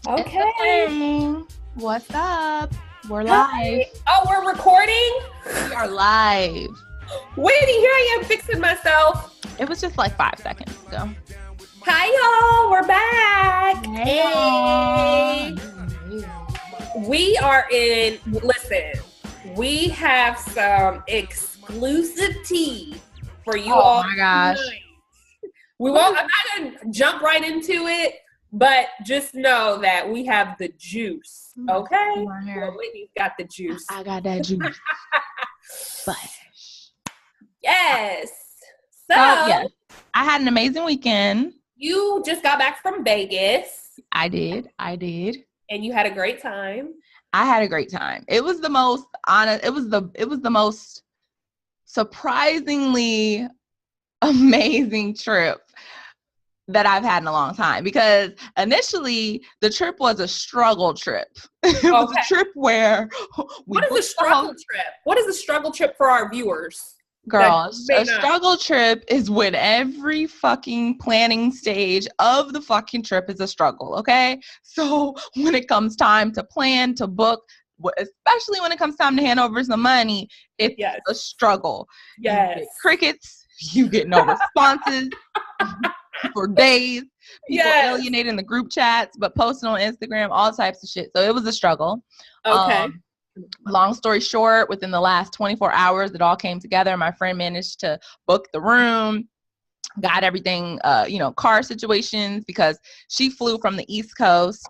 Okay. Hey, what's up? We're live. Hi. Oh, we're recording? We are live. Wait, here I am fixing myself. It was just like 5 seconds ago. Hi, y'all. We're back. Hey. We are listen, we have some exclusive tea for you all. Oh my gosh. I'm not going to jump right into it, but just know that we have the juice, okay? Well, Whitney's got the juice. I got that juice. But yes. So, yes, I had an amazing weekend. You just got back from Vegas. I did. And you had a great time. I had a great time. It was the most honest. It was the most surprisingly amazing trip that I've had in a long time, because initially the trip was a struggle trip. It was a trip where what is a struggle trip? What is a struggle trip for our viewers? Girl, a struggle trip is when every fucking planning stage of the fucking trip is a struggle, okay? So when it comes time to plan, to book, especially when it comes time to hand over some money, it's a struggle. Yes. You get crickets, you get no responses for days. People alienating the group chats, but posting on Instagram, all types of shit. So it was a struggle. Okay. Long story short, within the last 24 hours, it all came together. My friend managed to book the room, got everything, car situations, because she flew from the East Coast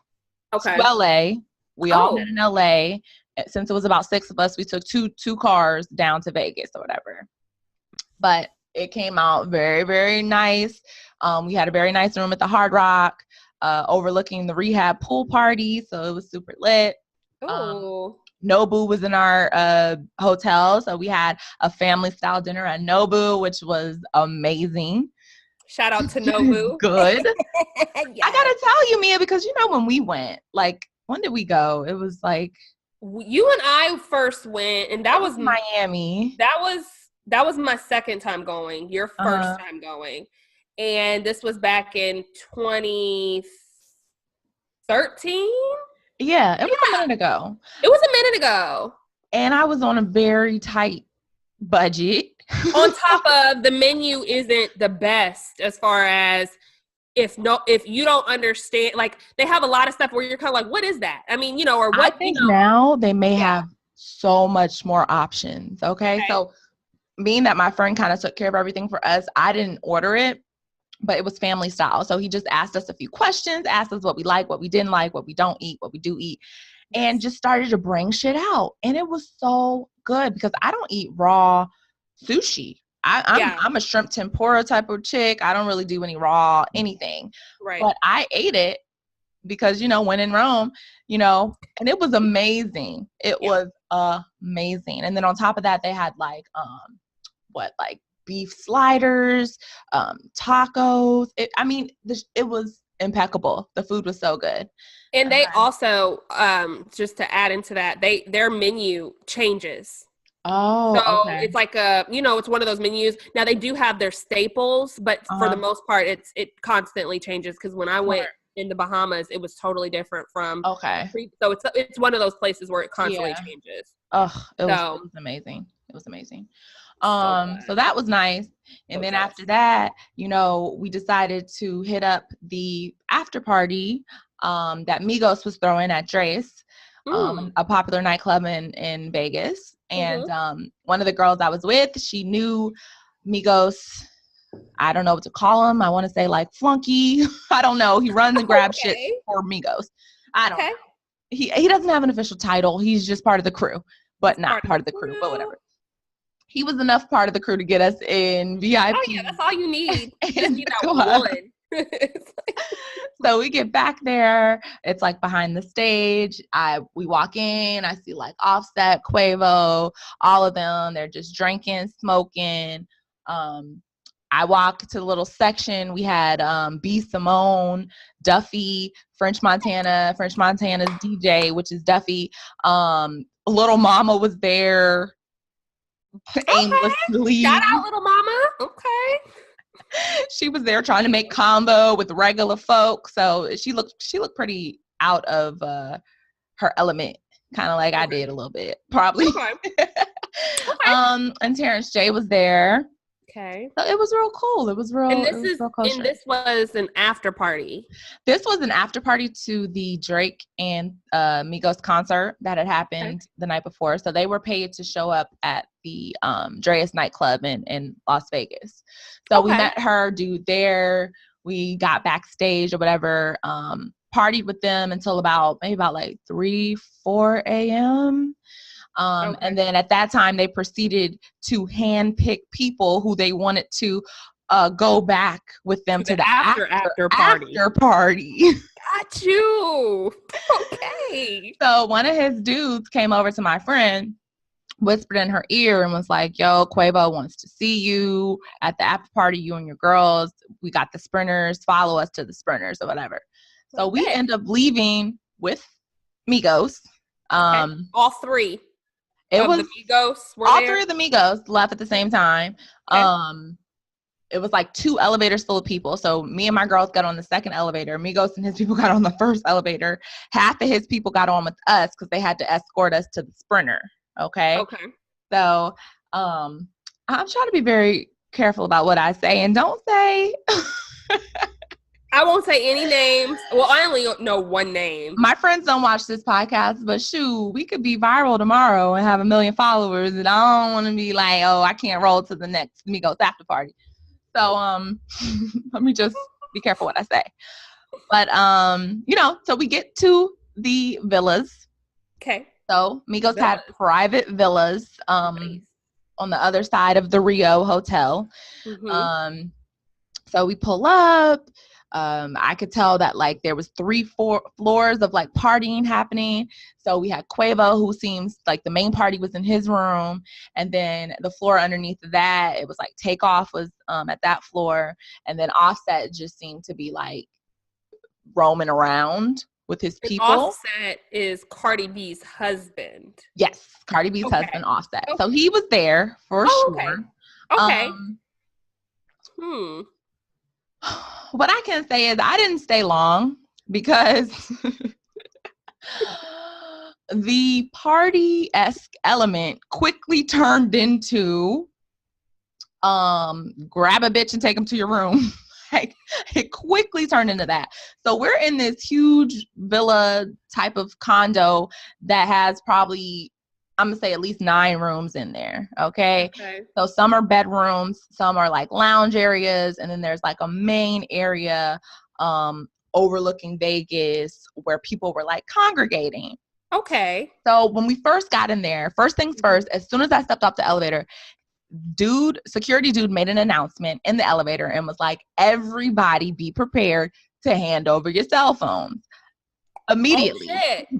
to LA. We all met in LA. Since it was about 6 of us, we took two cars down to Vegas or whatever. But it came out very, very nice. We had a very nice room at the Hard Rock, overlooking the rehab pool party. So it was super lit. Nobu was in our hotel, so we had a family-style dinner at Nobu, which was amazing. Shout out to Nobu. Good. I gotta tell you, Mia, because when we went, like, when did we go? It was like you and I first went, and that was Miami. That was my second time going. Your first time going, and this was back in 2013. Yeah, it was a minute ago. And I was on a very tight budget. On top of the menu isn't the best as far as if you don't understand, like, they have a lot of stuff where you're kind of like, what is that? I mean, or what? I think now they may have so much more options. Okay. So being that my friend kind of took care of everything for us, I didn't order it, but it was family style. So he just asked us a few questions, asked us what we like, what we didn't like, what we don't eat, what we do eat, and just started to bring shit out. And it was so good, because I don't eat raw sushi. I'm a shrimp tempura type of chick. I don't really do any raw anything. Right. But I ate it because, when in Rome, and it was amazing. It was amazing. And then on top of that, they had like beef sliders, tacos. It was impeccable. The food was so good. And they also, just to add into that, their menu changes. Oh, so it's like it's one of those menus. Now they do have their staples, but for the most part, it constantly changes. Because when I went in the Bahamas, it was totally different from. So it's one of those places where it constantly changes. It was amazing. It was amazing. So that was nice. And then after that, we decided to hit up the after party that Migos was throwing at Dre's, a popular nightclub in Vegas. And one of the girls I was with, she knew Migos. I don't know what to call him. I want to say like flunky. I don't know. He runs and grabs shit for Migos. I don't know. He doesn't have an official title. He's just part of the crew, but not part of the crew, but whatever. He was enough part of the crew to get us in VIP. Oh, yeah, that's all you need. Just need that one. So we get back there. It's like behind the stage. We walk in. I see like Offset, Quavo, all of them. They're just drinking, smoking. I walk to the little section. We had B. Simone, Duffy, French Montana's DJ, which is Duffy. Little Mama was there. Aimlessly. Shout out Little Mama. Okay. She was there trying to make combo with regular folk. So she looked pretty out of her element, kind of like I did a little bit, probably. Okay. And Terrence J was there. Okay. So it was real cool. It was real. And this was an after party. This was an after party to the Drake and Migos concert that had happened the night before. So they were paid to show up at the Dreas nightclub in Las Vegas. So we met her, dude, there. We got backstage or whatever. Partied with them until about like 3-4 a.m. And then at that time, they proceeded to handpick people who they wanted to go back with them to the after party. After party. Got you. Okay. So one of his dudes came over to my friend, whispered in her ear and was like, yo, Quavo wants to see you at the after party, you and your girls. We got the Sprinters. Follow us to the Sprinters or whatever. So we end up leaving with Migos. All three. It was the Migos were all there? 3 of the Migos left at the same time. It was like 2 elevators full of people. So me and my girls got on the second elevator. Migos and his people got on the first elevator. Half of his people got on with us because they had to escort us to the Sprinter. Okay. So I'm trying to be very careful about what I say, and don't say. I won't say any names. Well, I only know one name. My friends don't watch this podcast, but shoot, we could be viral tomorrow and have 1 million followers, and I don't want to be like, oh, I can't roll to the next Migos after party. So let me just be careful what I say. But so we get to the villas. Okay. So Migos had private villas on the other side of the Rio Hotel. Mm-hmm. So we pull up. I could tell that like there was 3-4 floors of like partying happening. So we had Quavo, who seems like the main party was in his room. And then the floor underneath that, it was like Takeoff was at that floor. And then Offset just seemed to be like roaming around with his people. Offset is Cardi B's husband. Yes, Cardi B's husband, Offset. So he was there for sure. Okay. What I can say is I didn't stay long because the party-esque element quickly turned into grab a bitch and take them to your room. Like, it quickly turned into that. So we're in this huge villa type of condo that has probably, I'm going to say, at least 9 rooms in there. Okay. So some are bedrooms, some are like lounge areas. And then there's like a main area overlooking Vegas where people were like congregating. Okay. So when we first got in there, first things first, as soon as I stepped off the elevator, security dude made an announcement in the elevator and was like, everybody be prepared to hand over your cell phones immediately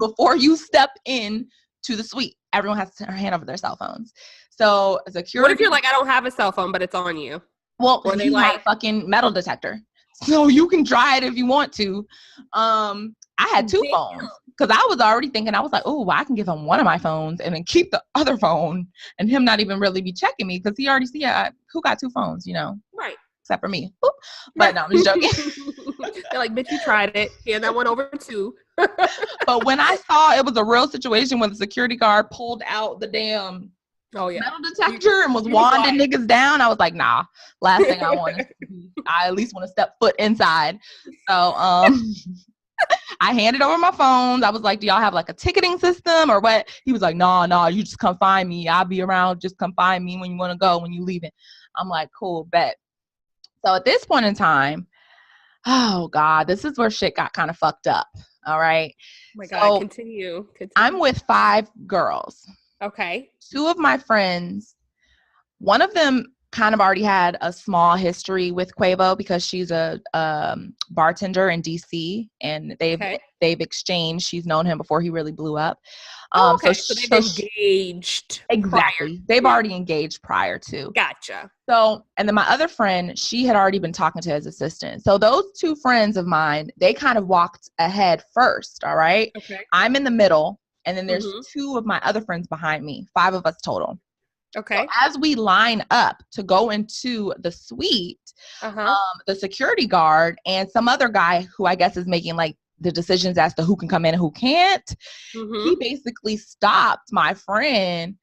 before you step in to the suite. Everyone has to hand over their cell phones. So security. What if you're like, I don't have a cell phone, but it's on you? Well, he had a fucking metal detector, so you can try it if you want to. I had 2 phones because I was already thinking, I was like, oh, well, I can give him one of my phones and then keep the other phone, and him not even really be checking me because he already see who got 2 phones, right? Except for me. Oop. But no, I'm just joking. They're like, bitch, you tried it. Hand that one over too. But when I saw it was a real situation when the security guard pulled out the damn metal detector and was wanding niggas down, I was like, nah, last thing I want is I at least want to step foot inside. So I handed over my phones. I was like, do y'all have like a ticketing system or what? He was like, no, you just come find me. I'll be around. Just come find me when you want to go, when you leaving. I'm like, cool, bet. So at this point in time, oh God, this is where shit got kind of fucked up. All right. Oh my God, continue. I'm with 5 girls. Okay. 2 of my friends, one of them kind of already had a small history with Quavo because she's a bartender in DC, and they've exchanged. She's known him before he really blew up. So they've engaged. Exactly. They've already engaged prior to. Gotcha. So, and then my other friend, she had already been talking to his assistant. So those 2 friends of mine, they kind of walked ahead first. All right. Okay. I'm in the middle, and then there's 2 of my other friends behind me, 5 of us total. Okay. So as we line up to go into the suite, the security guard and some other guy who I guess is making like the decisions as to who can come in and who can't. He basically stopped my friend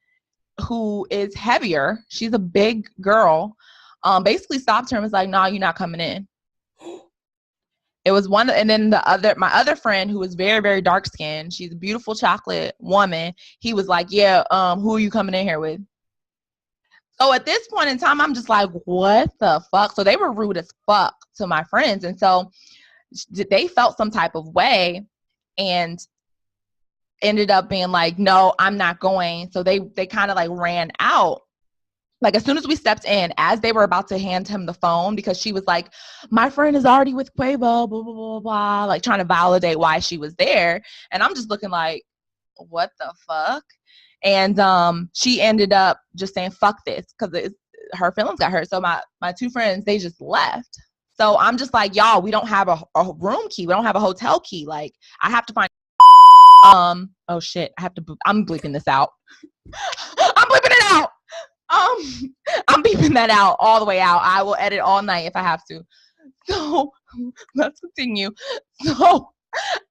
who is heavier. She's a big girl. Basically stopped her and was like, "No, you're not coming in." It was one, and then my other friend who was very, very dark skinned, she's a beautiful chocolate woman. He was like, "Yeah, who are you coming in here with?" So at this point in time, I'm just like, what the fuck? So they were rude as fuck to my friends. And so they felt some type of way and ended up being like, "No, I'm not going." So they kind of like ran out. Like as soon as we stepped in, as they were about to hand him the phone, because she was like, "My friend is already with Quavo, blah, blah, blah, blah," like trying to validate why she was there. And I'm just looking like, what the fuck? And she ended up just saying, "Fuck this," because her feelings got hurt. So my two friends, they just left. So I'm just like, y'all, we don't have a room key. We don't have a hotel key. Like I have to find, oh shit, I'm bleeping this out. I'm bleeping it out. I'm beeping that out all the way out. I will edit all night if I have to. So let's continue. So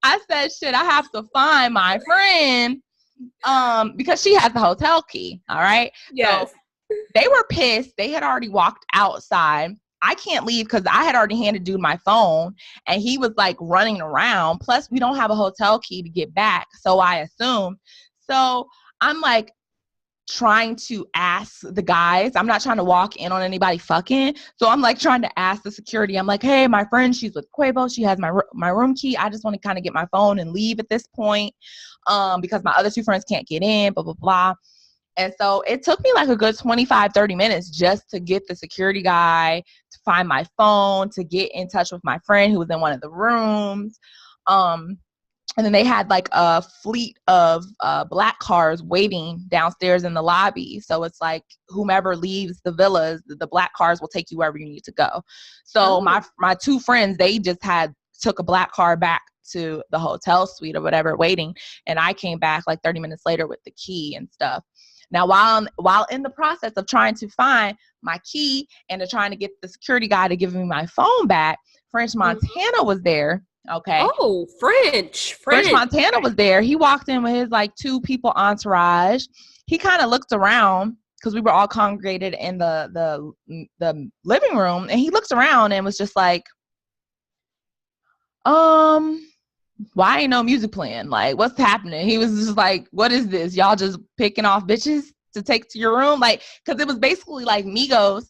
I said, shit, I have to find my friend because she has the hotel key. All right. Yes. So they were pissed. They had already walked outside. I can't leave because I had already handed dude my phone and he was like running around. Plus, we don't have a hotel key to get back. So I assumed. So I'm like, trying to ask the guys. I'm not trying to walk in on anybody fucking. So I'm like trying to ask the security. I'm like, "Hey, my friend, she's with Quavo. She has my room key. I just want to kind of get my phone and leave at this point because my other two friends can't get in, blah, blah, blah." And so it took me like a good 25, 30 minutes just to get the security guy to find my phone, to get in touch with my friend who was in one of the rooms. And then they had like a fleet of black cars waiting downstairs in the lobby. So it's like whomever leaves the villas, the black cars will take you wherever you need to go. So my two friends, they just took a black car back to the hotel suite or whatever waiting. And I came back like 30 minutes later with the key and stuff. Now, while in the process of trying to find my key and trying to get the security guy to give me my phone back, French Montana was there. Okay. Oh, French Montana was there. He walked in with his like two people entourage. He kind of looked around because we were all congregated in the living room, and he looked around and was just like, "Why ain't no music playing? Like, what's happening?" He was just like, "What is this? Y'all just picking off bitches to take to your room?" Like, because it was basically like Migos,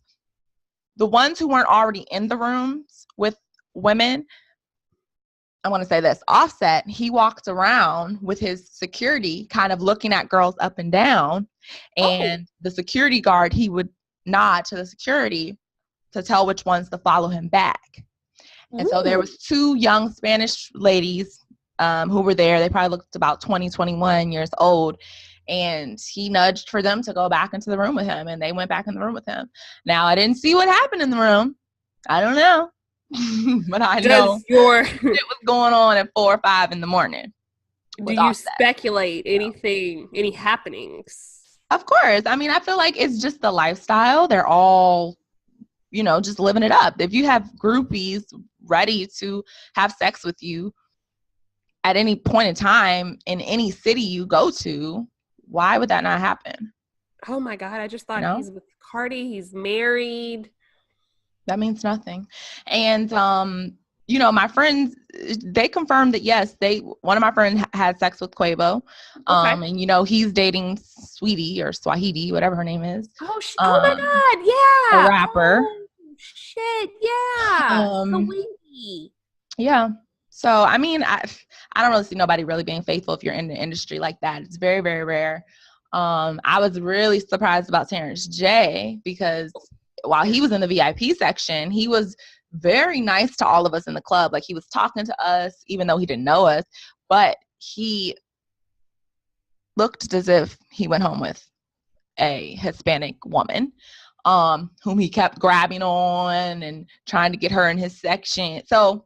the ones who weren't already in the rooms with women. I want to say this, Offset, he walked around with his security kind of looking at girls up and down, and the security guard, he would nod to the security to tell which ones to follow him back. And so there was two young Spanish ladies who were there. They probably looked about 20, 21 years old, and he nudged for them to go back into the room with him, and they went back in the room with him. Now, I didn't see what happened in the room. I don't know. But I know it was going on at 4 or 5 in the morning. Do you speculate anything, any happenings? Of course. I mean, I feel like it's just the lifestyle. They're all, just living it up. If you have groupies ready to have sex with you at any point in time in any city you go to, why would that not happen? Oh my God. I just thought he's with Cardi. He's married. That means nothing. And, my friends, they confirmed that, yes, one of my friends had sex with Quavo. And, he's dating Sweetie or Swahili, whatever her name is. Oh my God. Yeah. A rapper. Oh, shit. Yeah. Sweetie. Yeah. So, I mean, I don't really see nobody really being faithful if you're in the industry like that. It's very, very rare. I was really surprised about Terrence J because while he was in the VIP section, he was very nice to all of us in the club. Like, he was talking to us, even though he didn't know us, but he looked as if he went home with a Hispanic woman, whom he kept grabbing on and trying to get her in his section. So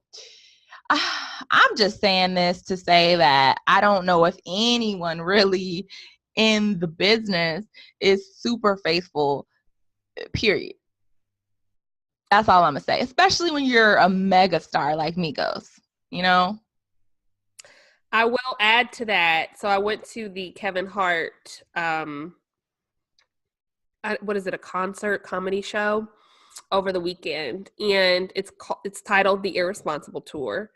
I'm just saying this to say that I don't know if anyone really in the business is super faithful, period. That's all I'm gonna say, especially when you're a mega star like Migos, I will add to that. So I went to the Kevin Hart, what is it, a concert comedy show over the weekend, and it's titled The Irresponsible Tour.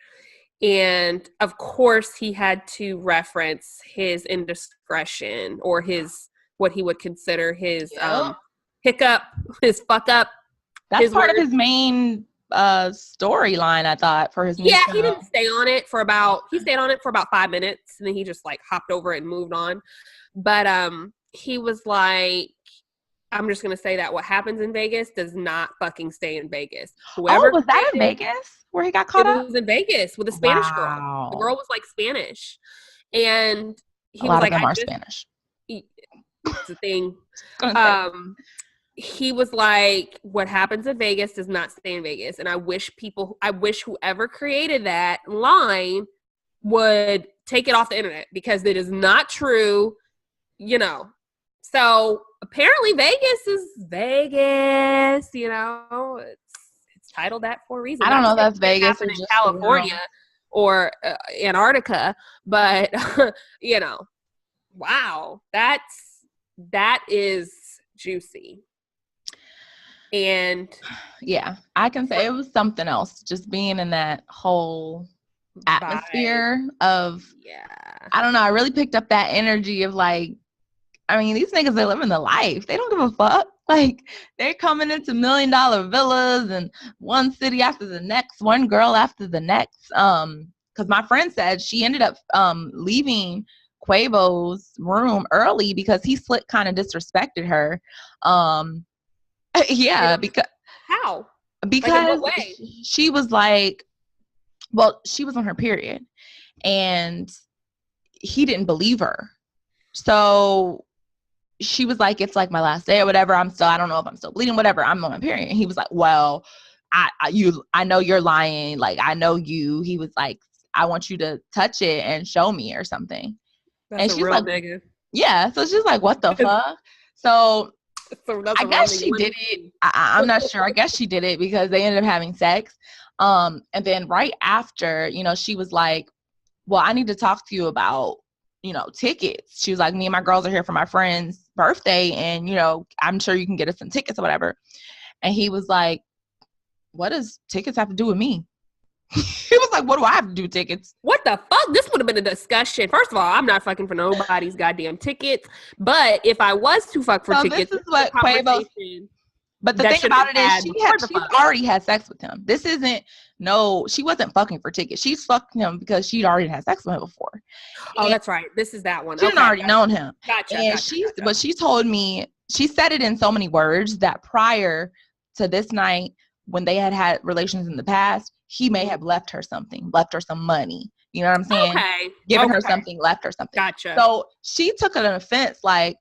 And of course, he had to reference his indiscretion or his what he would consider his hiccup, his fuck up. That's part of his main storyline, I thought, for his new show. He didn't stay on it for he stayed on it for about 5 minutes, and then he just like hopped over it and moved on. But he was like, I'm just gonna say that what happens in Vegas does not fucking stay in Vegas. Whoever was that in Vegas where he got caught up? It was in Vegas with a Spanish girl. The girl was like Spanish, and he was like, "I Spanish." It's a thing. He was like, what happens in Vegas does not stay in Vegas. And I wish whoever created that line would take it off the internet, because it is not true, So apparently Vegas is Vegas, it's titled that for a reason. I don't know if that's Vegas or in California or Antarctica, but, wow, that is juicy. And yeah, I can say it was something else, just being in that whole atmosphere of, I don't know, I really picked up that energy of like, I mean, these niggas, they living the life. They don't give a fuck. Like, they're coming into $1 million villas and one city after the next, one girl after the next. Because my friend said she ended up leaving Quavo's room early because he kind of disrespected her. Because how? Because like, in what way? She was like, well, she was on her period, and he didn't believe her. So she was like, "It's like my last day or whatever. I don't know if I'm still bleeding, whatever. I'm on my period." And he was like, "Well, I know you're lying. Like, I know you." He was like, "I want you to touch it and show me or something." That's and she's real like, nigga. Yeah. So she's like, "What the fuck?" So I guess she did it. I'm not sure. I guess she did it because they ended up having sex. And then right after, she was like, "Well, I need to talk to you about, tickets." She was like, "Me and my girls are here for my friend's birthday, and, I'm sure you can get us some tickets or whatever." And he was like, "What does tickets have to do with me?" He was like, "What do I have to do with tickets?" What the fuck? This would have been a discussion. First of all, I'm not fucking for nobody's goddamn tickets. But if I was to fuck for tickets, this is what Quavo. But the thing about it is, she already had sex with him. This isn't she wasn't fucking for tickets. She's fucking him because she'd already had sex with him before. Oh, that's right. This is that one. She had already known him. Gotcha. And but she told me, she said it in so many words that prior to this night, when they had relations in the past, he may have left her some money. You know what I'm saying? Okay. Given her something, left her something. Gotcha. So she took an offense like,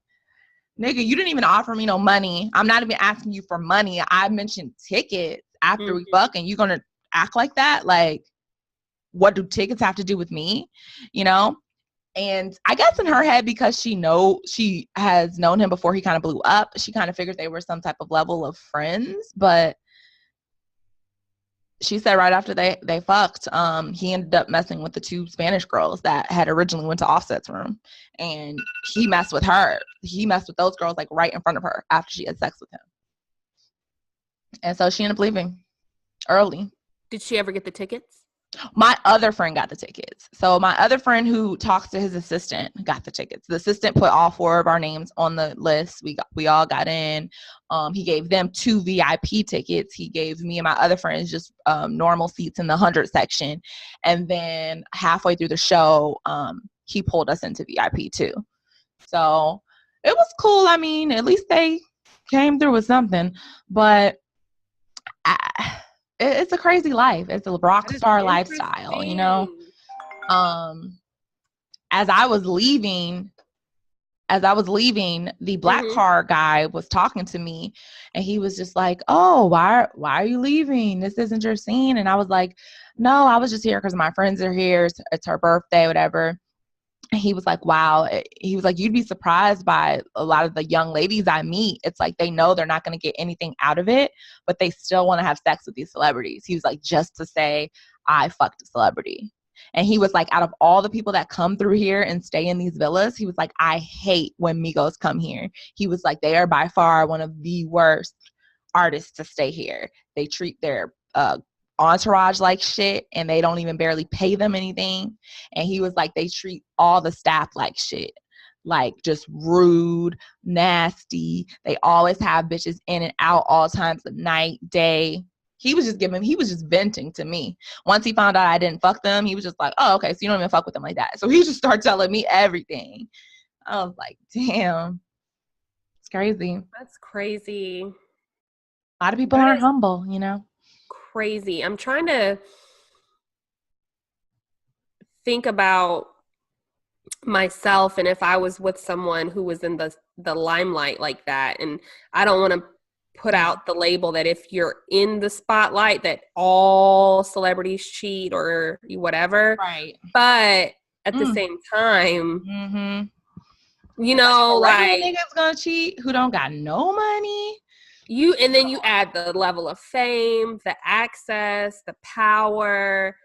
"Nigga, you didn't even offer me no money. I'm not even asking you for money. I mentioned tickets after we fuck, and you're going to act like that? Like, what do tickets have to do with me?" And I guess in her head, because she has known him before he kind of blew up, she kind of figured they were some type of level of friends. But she said right after they fucked, he ended up messing with the 2 Spanish girls that had originally went to Offset's room, and he messed with her. He messed with those girls like right in front of her after she had sex with him, and so she ended up leaving early. Did she ever get the tickets? My other friend got the tickets. So my other friend who talks to his assistant got the tickets. The assistant put all 4 of our names on the list. We all got in. He gave them 2 VIP tickets. He gave me and my other friends just normal seats in the 100 section. And then halfway through the show, he pulled us into VIP too. So it was cool. I mean, at least they came through with something. But it's a crazy life. It's a rock star lifestyle, As I was leaving, the black car guy was talking to me, and he was just like, "Oh, why are you leaving? This isn't your scene." And I was like, "No, I was just here because my friends are here. It's her birthday, whatever." And he was like, "Wow." He was like, "You'd be surprised by a lot of the young ladies I meet. It's like they know they're not going to get anything out of it, but they still want to have sex with these celebrities." He was like, "Just to say I fucked a celebrity." And he was like, out of all the people that come through here and stay in these villas, he was like, I hate when Migos come here. He was like, they are by far one of the worst artists to stay here. They treat their entourage like shit, and they don't even barely pay them anything. And he was like, they treat all the staff like shit. Like, just rude, nasty. They always have bitches in and out all times of night, day. He was just venting to me. Once he found out I didn't fuck them, he was just like, oh, okay, so you don't even fuck with them like that. So he just started telling me everything. I was like, damn. It's crazy. That's crazy. A lot of people aren't humble, you know? Crazy. I'm trying to think about myself and if I was with someone who was in the limelight like that. And I don't want to put out the label that if you're in the spotlight that all celebrities cheat or whatever. Right. But at the same time, you know, like niggas gonna cheat who don't got no money. And then you add the level of fame, the access, the power.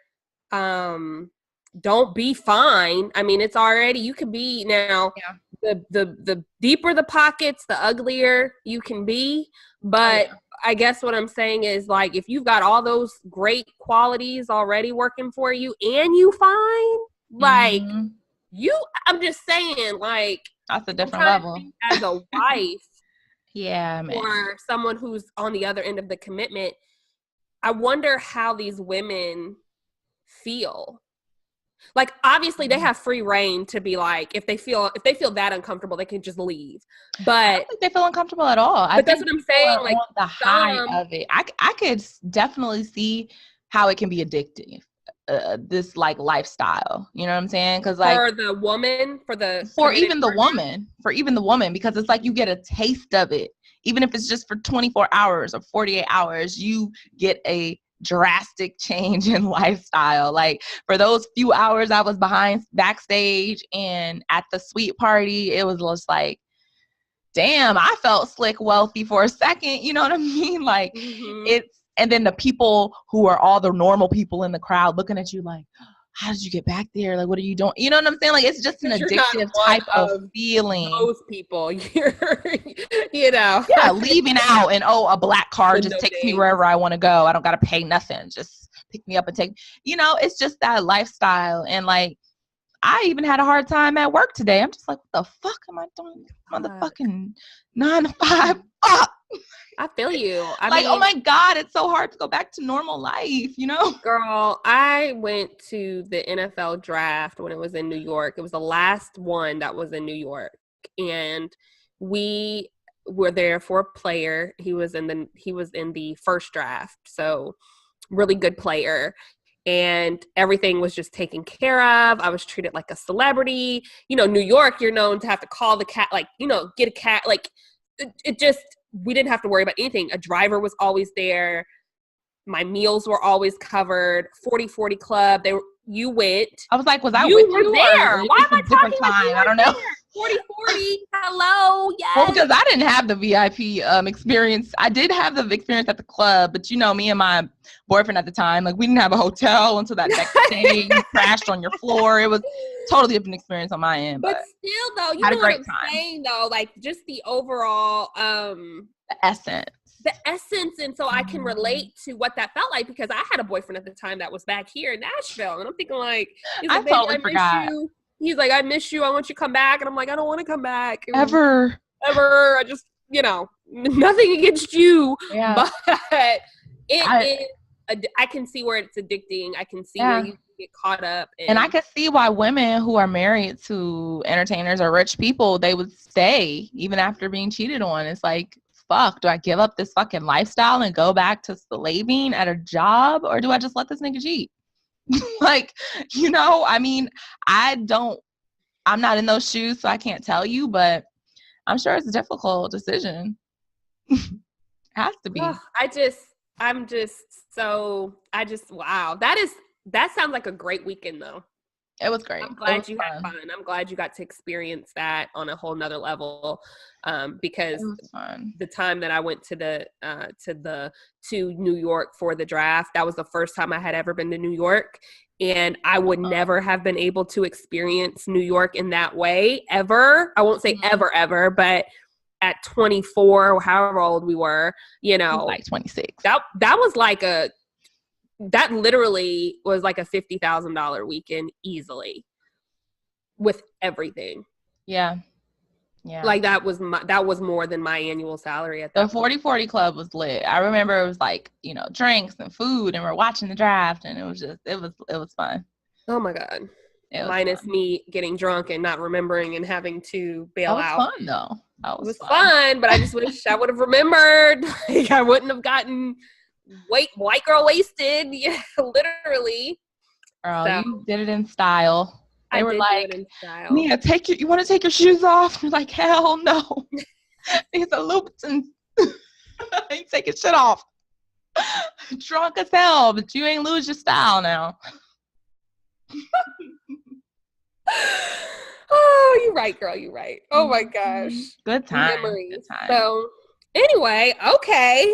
Don't be fine. I mean, it's already, you can be now. Yeah. The deeper the pockets, the uglier you can be. But I guess what I'm saying is, like, if you've got all those great qualities already working for you and you fine, like, I'm just saying, like, that's a different level. As a wife, yeah, man. Or someone who's on the other end of the commitment, I wonder how these women feel. Like, obviously they have free reign to be like, if they feel that uncomfortable, they can just leave. But I don't think they feel uncomfortable at all. But that's what I'm saying. Like, the high of it, I could definitely see how it can be addictive. This like lifestyle, you know what I'm saying? Because like for the woman, for even the woman, because it's like you get a taste of it, even if it's just for 24 hours or 48 hours, you get a drastic change in lifestyle. Like, for those few hours I was backstage and at the suite party, it was just like, damn, I felt slick wealthy for a second, you know what I mean? Like, and then the people who are all the normal people in the crowd looking at you like, how did you get back there? Like, what are you doing? You know what I'm saying? Like, it's just an addictive type of feeling. Those people, you know. Yeah, leaving out and, a black car just takes me wherever I want to go. I don't got to pay nothing. Just pick me up and take, it's just that lifestyle. And like, I even had a hard time at work today. I'm just like, what the fuck am I doing? Motherfucking 9 to 5. Fuck. I feel you. I mean, oh my God, it's so hard to go back to normal life, you know? Girl, I went to the NFL draft when it was in New York. It was the last one that was in New York. And we were there for a player. He was in the first draft. So really good player. And everything was just taken care of. I was treated like a celebrity. You know, New York, you're known to have to call the cat, like, get a cat. Like, it just, we didn't have to worry about anything. A driver was always there. My meals were always covered. 40/40 club. You went. I was like, was I with you there? Why am I talking about you? I don't know. 40/40. Hello. Yes. Well, because I didn't have the VIP experience. I did have the experience at the club, but me and my boyfriend at the time, like, we didn't have a hotel until that next day. You crashed on your floor. It was totally different experience on my end. But still, though, you know what I'm saying, though, like, just the overall the essence. And so I can relate to what that felt like, because I had a boyfriend at the time that was back here in Nashville, and I'm thinking, like, I totally forgot. Miss you. He's like, I miss you. I want you to come back. And I'm like, I don't want to come back. Ever. I just, nothing against you. Yeah. But I can see where it's addicting. I can see where you get caught up. And I can see why women who are married to entertainers or rich people, they would stay even after being cheated on. It's like, fuck, do I give up this fucking lifestyle and go back to slaving at a job, or do I just let this nigga cheat? Like, I mean, I'm not in those shoes, so I can't tell you, but I'm sure it's a difficult decision. Has to be. Wow. That sounds like a great weekend, though. It was great. I'm glad you had fun. I'm glad you got to experience that on a whole nother level, because the time that I went to New York for the draft, that was the first time I had ever been to New York, and I would never have been able to experience New York in that way ever. I won't say ever, but at 24 or however old we were, like 26. That was like that literally was like a $50,000 weekend easily with everything. Yeah. Like that was more than my annual salary at the 40/40 club was lit. I remember it was like, drinks and food, and we're watching the draft, and it was fun. Oh my God. Minus me getting drunk and not remembering and having to bail out. That was fun though. It was fun, but I just wish I would have remembered. Like I wouldn't have gotten white girl wasted. Yeah, literally. Girl, you did it in style. They were like, Mia, you want to take your shoes off? You're like, hell no. These are loops and I ain't taking shit off. Drunk as hell, but you ain't lose your style now. Oh, you're right, girl. You're right. Oh my gosh. Good time. Memories. Good time. So anyway, okay.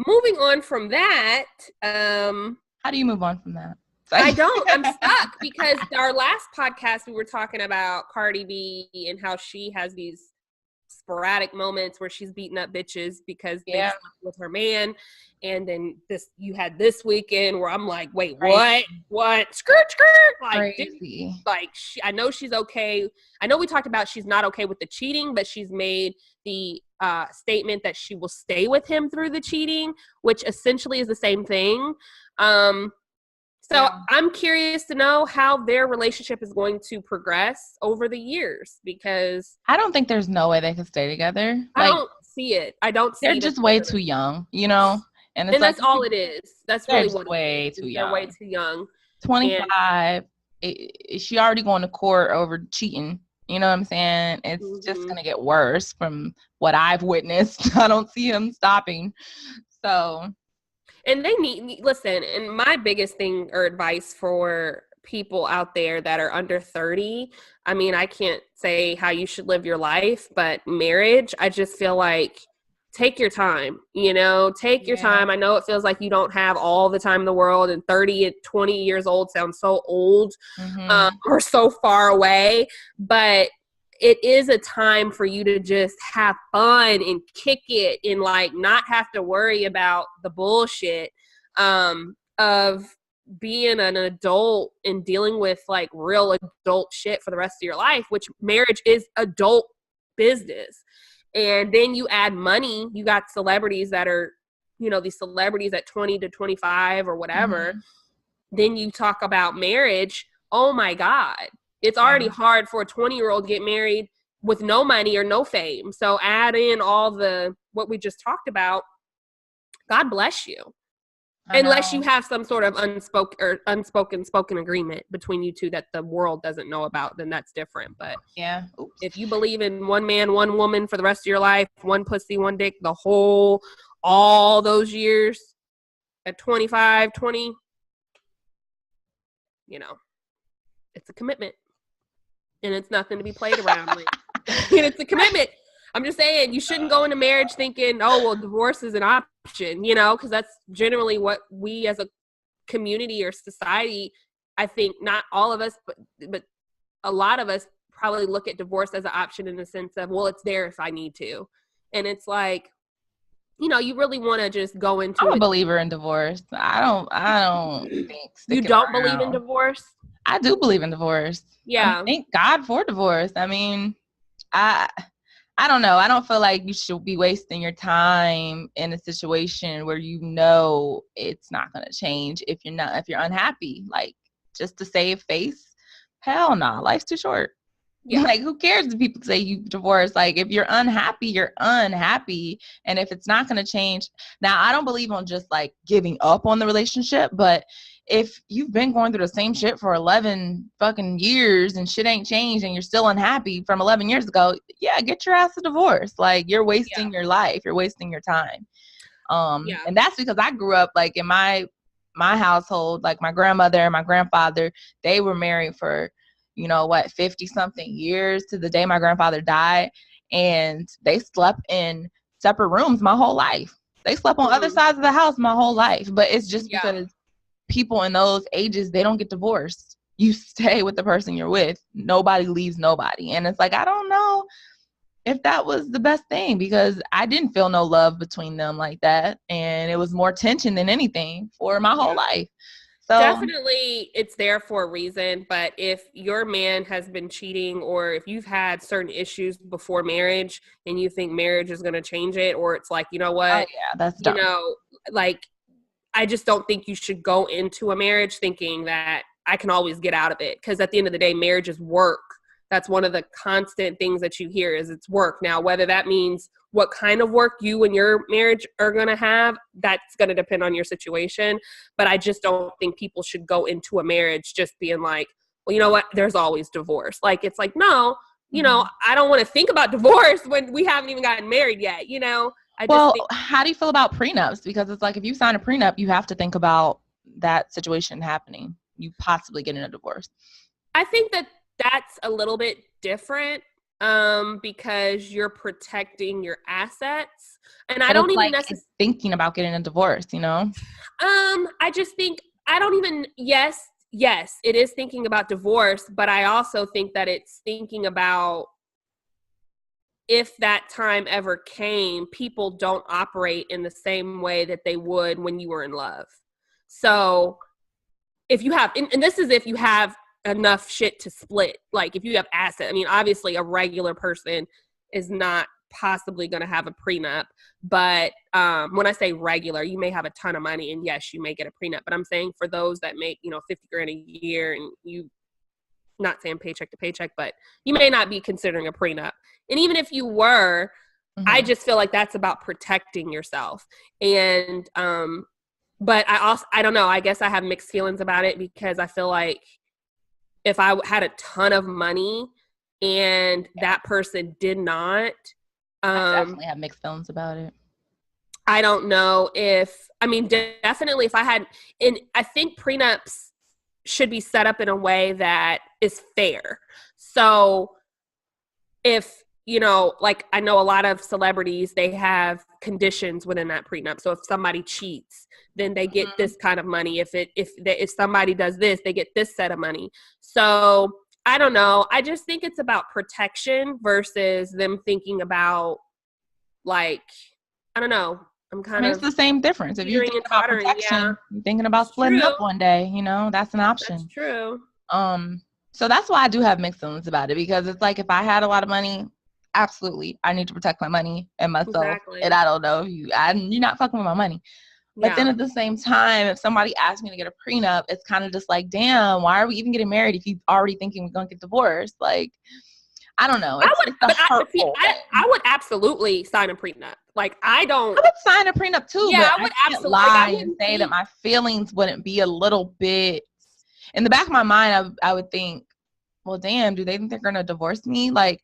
Moving on from that. How do you move on from that? I don't. I'm stuck because our last podcast we were talking about Cardi B and how she has these sporadic moments where she's beating up bitches because they slept with her man, and then you had this weekend where I'm like, wait, what? Skirt, like, I know she's okay. I know we talked about she's not okay with the cheating, but she's made the statement that she will stay with him through the cheating, which essentially is the same thing. So I'm curious to know how their relationship is going to progress over the years, because I don't think there's no way they could stay together. I don't see it. They're just way too young, And that's all it is. That's really what way too young. They're way too young. 25. She already going to court over cheating. You know what I'm saying? It's just going to get worse from what I've witnessed. I don't see him stopping. So... And they listen, and my biggest thing or advice for people out there that are under 30, I mean, I can't say how you should live your life, but marriage, I just feel like take your time, take your time. I know it feels like you don't have all the time in the world, and 30 and 20 years old sounds so old or so far away, but it is a time for you to just have fun and kick it and like not have to worry about the bullshit of being an adult and dealing with like real adult shit for the rest of your life, which marriage is adult business. And then you add money, you got celebrities that are, these celebrities at 20 to 25 or whatever. Then you talk about marriage. Oh my God. It's already hard for a 20-year-old to get married with no money or no fame. So add in all what we just talked about. God bless you. Unless you have some sort of unspoken agreement between you two that the world doesn't know about, then that's different. But if you believe in one man, one woman for the rest of your life, one pussy, one dick, all those years at 25, 20, it's a commitment. And it's nothing to be played around with. And it's a commitment. I'm just saying, you shouldn't go into marriage thinking, divorce is an option, because that's generally what we as a community or society, I think not all of us, but a lot of us probably look at divorce as an option in the sense of, it's there if I need to. And it's like, you really want to just go into I'm a believer in divorce. I don't think you don't believe in divorce? I do believe in divorce. Yeah. Thank God for divorce. I mean, I don't know. I don't feel like you should be wasting your time in a situation where it's not going to change if you're unhappy. Like, just to save face? Hell no. Life's too short. Yeah. Like, who cares if people say you divorce? Like, if you're unhappy, you're unhappy. And if it's not going to change. Now, I don't believe on just like giving up on the relationship, but if you've been going through the same shit for 11 fucking years and shit ain't changed and you're still unhappy from 11 years ago, get your ass a divorce. Like, you're wasting your life. You're wasting your time. And that's because I grew up like in my my household, like my grandmother and my grandfather, they were married for, 50 something years to the day my grandfather died. And they slept in separate rooms my whole life. They slept on other sides of the house my whole life. But it's just because people in those ages, they don't get divorced. You stay with the person you're with. Nobody leaves nobody. And it's like, I don't know if that was the best thing, because I didn't feel no love between them like that. And it was more tension than anything for my whole life. So definitely it's there for a reason. But if your man has been cheating, or if you've had certain issues before marriage and you think marriage is going to change it, or it's like, you know what, oh yeah, that's dumb. Like, I just don't think you should go into a marriage thinking that I can always get out of it. Because at the end of the day, marriage is work. That's one of the constant things that you hear is it's work. Now, whether that means what kind of work you and your marriage are going to have, that's going to depend on your situation. But I just don't think people should go into a marriage just being like, well, you know what, there's always divorce. Like, it's like, no, I don't want to think about divorce when we haven't even gotten married yet, how do you feel about prenups? Because it's like, if you sign a prenup, you have to think about that situation happening. You possibly getting a divorce. I think that that's a little bit different because you're protecting your assets. And I don't even necessarily thinking about getting a divorce, I just think yes, it is thinking about divorce, but I also think that it's thinking about if that time ever came, people don't operate in the same way that they would when you were in love. So if you have, and this is if you have enough shit to split, like if you have assets. I mean, obviously a regular person is not possibly going to have a prenup, but when I say regular, you may have a ton of money and yes, you may get a prenup, but I'm saying for those that make, 50 grand a year and you, not saying paycheck to paycheck, but you may not be considering a prenup. And even if you were, I just feel like that's about protecting yourself. And, but I don't know, I guess I have mixed feelings about it because I feel like if I had a ton of money and that person did not, I definitely have mixed feelings about it. I don't know definitely if I had, and I think prenups should be set up in a way that is fair. So if, like I know a lot of celebrities, they have conditions within that prenup. So if somebody cheats, then they get this kind of money. If somebody does this, they get this set of money. So I don't know. I just think it's about protection versus them thinking about like, I don't know. It's the same difference. If you're thinking about protection, you're thinking about splitting up one day, that's an option. That's true. So that's why I do have mixed feelings about it, because it's like, if I had a lot of money, absolutely, I need to protect my money and myself. Exactly. And I don't know if you're not fucking with my money. But then at the same time, if somebody asked me to get a prenup, it's kind of just like, damn, why are we even getting married if you already thinking we're going to get divorced? Like, I don't know. I would absolutely sign a prenup. Like, I would sign a prenup too. Yeah, but I would absolutely lie and say that my feelings wouldn't be a little bit in the back of my mind. I would think, well, damn, do they think they're going to divorce me? Like,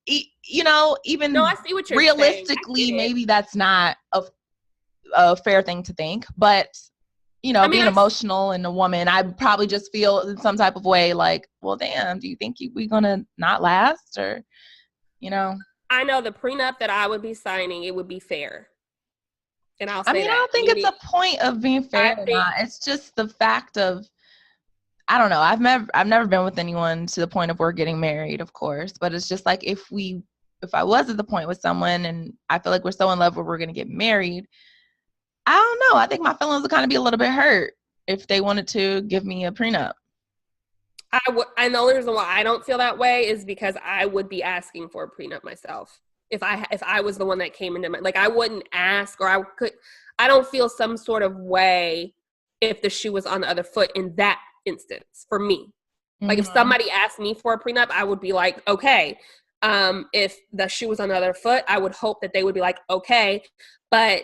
even I see what you're realistically, saying. Maybe that's not a fair thing to think, but being emotional and a woman, I probably just feel in some type of way like, well, damn, do you think we're gonna not last, or I know the prenup that I would be signing, it would be fair, and I'll say I don't think it's a point of being fair or not. It's just the fact of, I don't know. I've never been with anyone to the point of we're getting married, of course, but it's just like, if I was at the point with someone and I feel like we're so in love where we're gonna get married, I don't know. I think my feelings would kind of be a little bit hurt if they wanted to give me a prenup. And the only reason why I don't feel that way is because I would be asking for a prenup myself. If I was the one that came into I wouldn't ask, or I don't feel some sort of way if the shoe was on the other foot in that instance for me. Like, if somebody asked me for a prenup, I would be like, okay. If the shoe was on the other foot, I would hope that they would be like, okay. But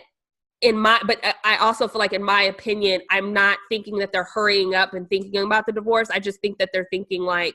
I also feel like, in my opinion, I'm not thinking that they're hurrying up and thinking about the divorce. I just think that they're thinking like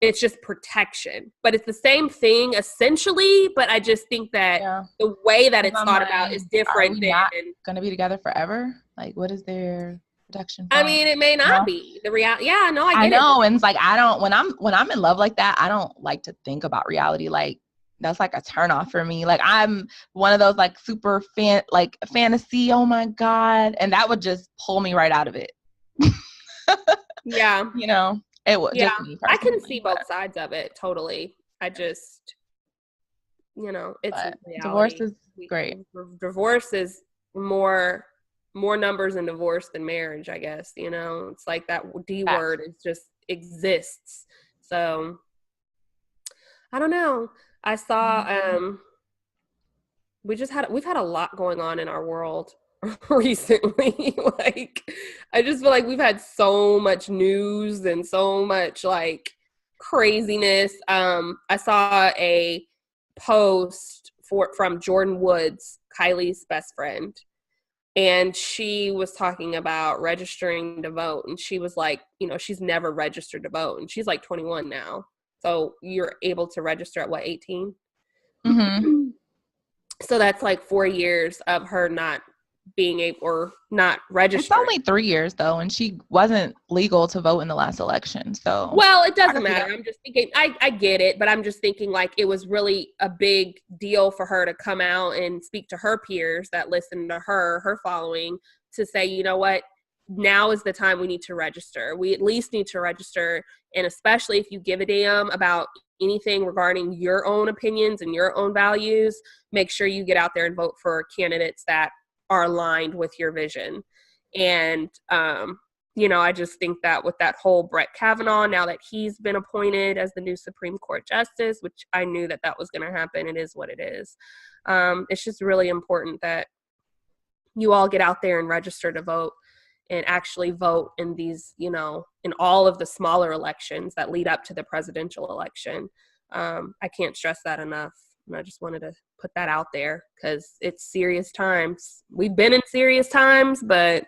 it's just protection. But it's the same thing essentially. But I just think that the way that it's thought about is different. Are we not going to be together forever? Like, what is there? protection. I mean, it may not be the reality. Yeah, no, I get it. I know, and it's like I don't when I'm in love like that, I don't like to think about reality. Like that's like a turn off for me. Like I'm one of those like super fantasy. Oh my God, and that would just pull me right out of it. Yeah, you know, it would. Yeah, I can see both sides of it totally. I just, it's divorce is great. Divorce is more numbers in divorce than marriage, I guess. It's like that D word. It just exists. So I don't know. I saw we've had a lot going on in our world recently. Like I just feel like we've had so much news and so much like craziness. I saw a post from Jordan Woods, Kylie's best friend, and she was talking about registering to vote, and she was like, she's never registered to vote, and she's like 21 now. So you're able to register at what, 18? Mm-hmm. So that's like 4 years of her not being able or not registering. It's only 3 years though, and she wasn't legal to vote in the last election. So well, it doesn't matter. I'm just thinking, I get it, but I'm just thinking like it was really a big deal for her to come out and speak to her peers that listen to her following, to say, you know what, now is the time we need to register. We at least need to register, and especially if you give a damn about anything regarding your own opinions and your own values, make sure you get out there and vote for candidates that are aligned with your vision. And, I just think that with that whole Brett Kavanaugh, now that he's been appointed as the new Supreme Court Justice, which I knew that was going to happen, it is what it is. It's just really important that you all get out there and register to vote and actually vote in these, in all of the smaller elections that lead up to the presidential election. I can't stress that enough. And I just wanted to put that out there because it's serious times. We've been in serious times, but,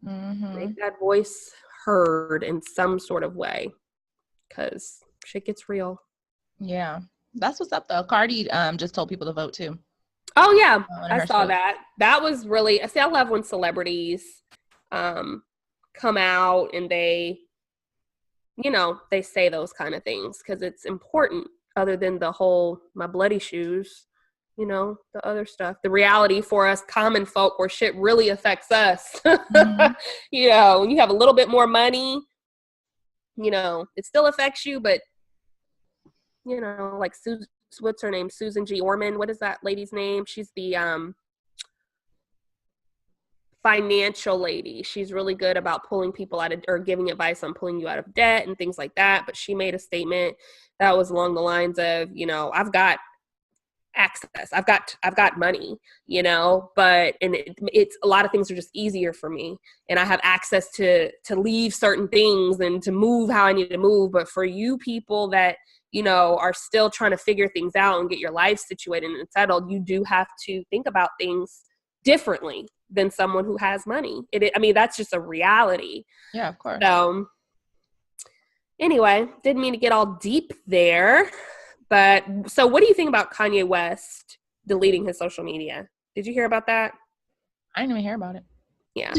make that voice heard in some sort of way because shit gets real. Yeah. That's what's up, though. Cardi just told people to vote, too. Oh, yeah. I saw that. That was really, I love when celebrities come out and they say those kind of things because it's important, other than the whole my bloody shoes, the other stuff, the reality for us common folk where shit really affects us. Mm-hmm. When you have a little bit more money, it still affects you, but like what's her name? Susan G. Orman. What is that lady's name? She's the financial lady. She's really good about pulling people out of, or giving advice on pulling you out of debt and things like that. But she made a statement that was along the lines of, I've got access, I've got money, but it's a lot of things are just easier for me, and I have access to leave certain things and to move how I need to move. But for you people that are still trying to figure things out and get your life situated and settled, you do have to think about things differently than someone who has money. That's just a reality. Yeah, of course. So anyway, didn't mean to get all deep there, but so what do you think about Kanye West deleting his social media? Did you hear about that? I didn't even hear about it. Yeah.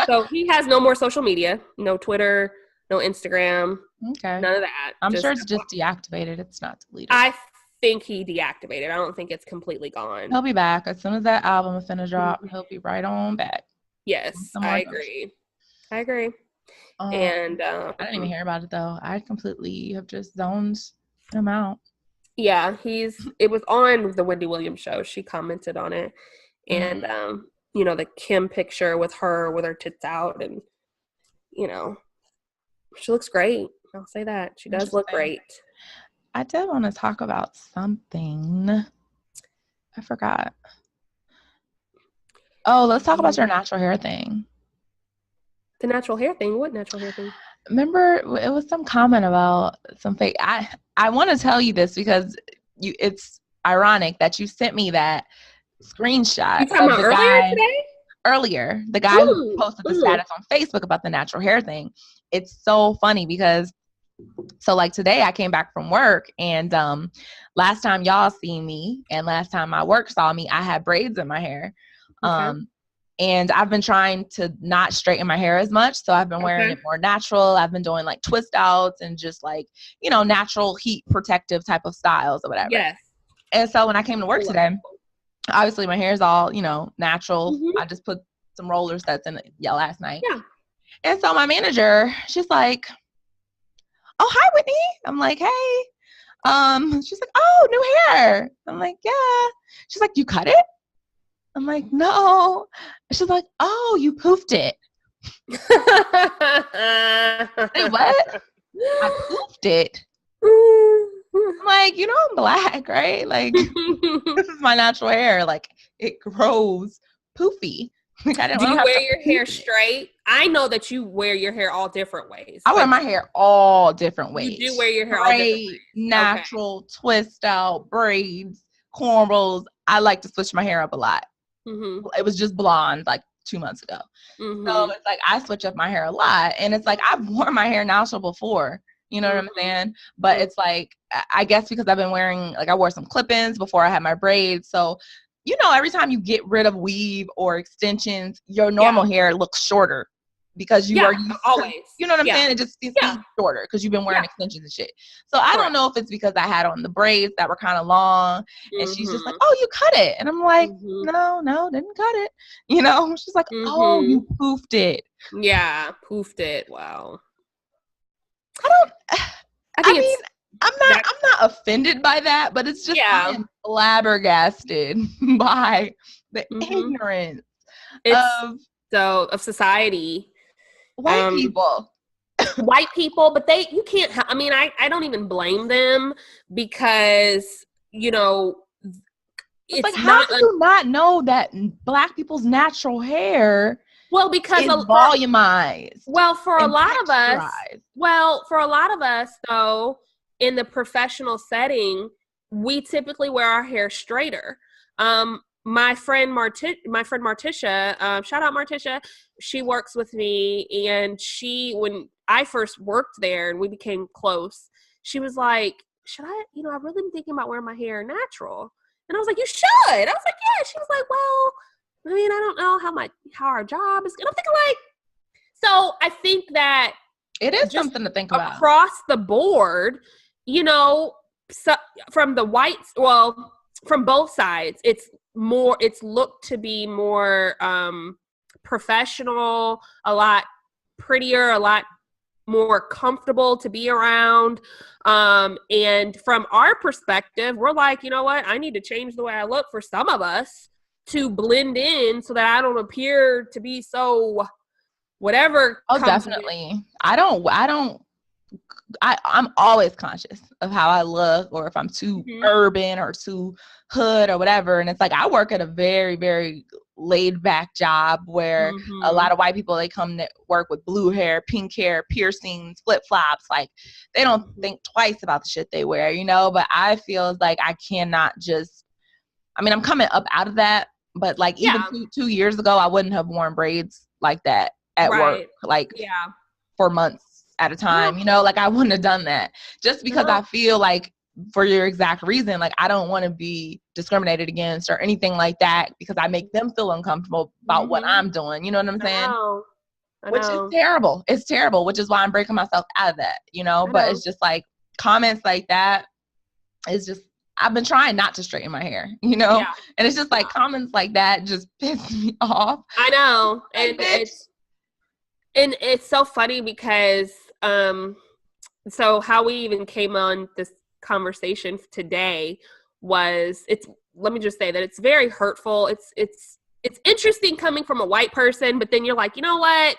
So he has no more social media, no Twitter, no Instagram, okay, none of that. I'm sure it's just deactivated. It's not deleted. I think he deactivated. I don't think it's completely gone. He'll be back as soon as that album is finna drop. He'll be right on back. Yes, I agree. And I didn't even hear about it though. I completely have just zoned him out. Yeah, it was on the Wendy Williams show. She commented on it, and the Kim picture with her tits out, and she looks great. I'll say that. She does look great. I did want to talk about something. I forgot. Oh, let's talk about your natural hair thing. The natural hair thing? What natural hair thing? Remember, it was some comment about some fake. I want to tell you this because it's ironic that you sent me that screenshot. You talking about earlier today? Earlier, the guy who posted the status on Facebook about the natural hair thing. It's so funny because, so like today I came back from work, and last time y'all seen me and last time my work saw me, I had braids in my hair. Okay. And I've been trying to not straighten my hair as much. So I've been wearing it more natural. I've been doing like twist outs and just like, natural heat protective type of styles or whatever. Yes. And so when I came to work today, obviously my hair is all, natural. Mm-hmm. I just put some roller sets in it last night. Yeah. And so my manager, she's like, "Oh, hi, Whitney." I'm like, "Hey." She's like, "Oh, new hair." I'm like, "Yeah." She's like, "You cut it?" I'm like, "No." She's like, "Oh, you poofed it." Say what? I poofed it. I'm like, I'm black, right? Like, this is my natural hair. Like, it grows poofy. Like, do you wear your hair straight? I know that you wear your hair all different ways. I wear my hair all different ways. You do wear your hair all different ways. Natural, twist out, braids, cornrows. I like to switch my hair up a lot. Mm-hmm. It was just blonde like 2 months ago. Mm-hmm. So it's like I switch up my hair a lot. And it's like I've worn my hair natural before. You know what I'm saying? But it's like, I guess because I've been wearing, like I wore some clip-ins before I had my braids. So, every time you get rid of weave or extensions, your normal hair looks shorter because you are used always. You know what I'm saying? It just seems shorter because you've been wearing extensions and shit. So I don't know if it's because I had on the braids that were kind of long and she's just like, "Oh, you cut it." And I'm like, no, didn't cut it. She's like, "Oh, you poofed it." Yeah, poofed it. Wow. I mean, I'm not offended by that, but it's just I am flabbergasted by the ignorance of society. White people. White people, but you can't I don't even blame them because, it's like, how do you not know that black people's natural hair because is volumized? For a lot of us, though, in the professional setting, we typically wear our hair straighter. My friend Martisha, shout out Martisha, she works with me, and when I first worked there and we became close, she was like, "Should I, I've really been thinking about wearing my hair natural." And I was like, "You should." I was like, "Yeah." She was like, "Well, I don't know how our job is." And I'm thinking like, so I think that it is something to think about across the board, so from the whites, from both sides, it's looked to be more professional, a lot prettier, a lot more comfortable to be around. And from our perspective, we're like, you know what? I need to change the way I look for some of us to blend in so that I don't appear to be so whatever. Oh, definitely. I'm always conscious of how I look or if I'm too urban or too hood or whatever. And it's like, I work at a very, very laid back job where a lot of white people, they come to work with blue hair, pink hair, piercings, flip flops. Like they don't think twice about the shit they wear, but I feel like I cannot just, I'm coming up out of that, but like even 2 years ago, I wouldn't have worn braids like that at work, like for months at a time, like I wouldn't have done that just because I feel like for your exact reason, like I don't want to be discriminated against or anything like that because I make them feel uncomfortable about what I'm doing. You know what I'm saying? I know. Which is terrible. It's terrible, which is why I'm breaking myself out of that, but it's just like comments like that is just, I've been trying not to straighten my hair, and it's just like comments like that just piss me off. I know. And it's so funny because, so how we even came on this conversation today was let me just say that it's very hurtful. It's interesting coming from a white person, but then you're like, you know what?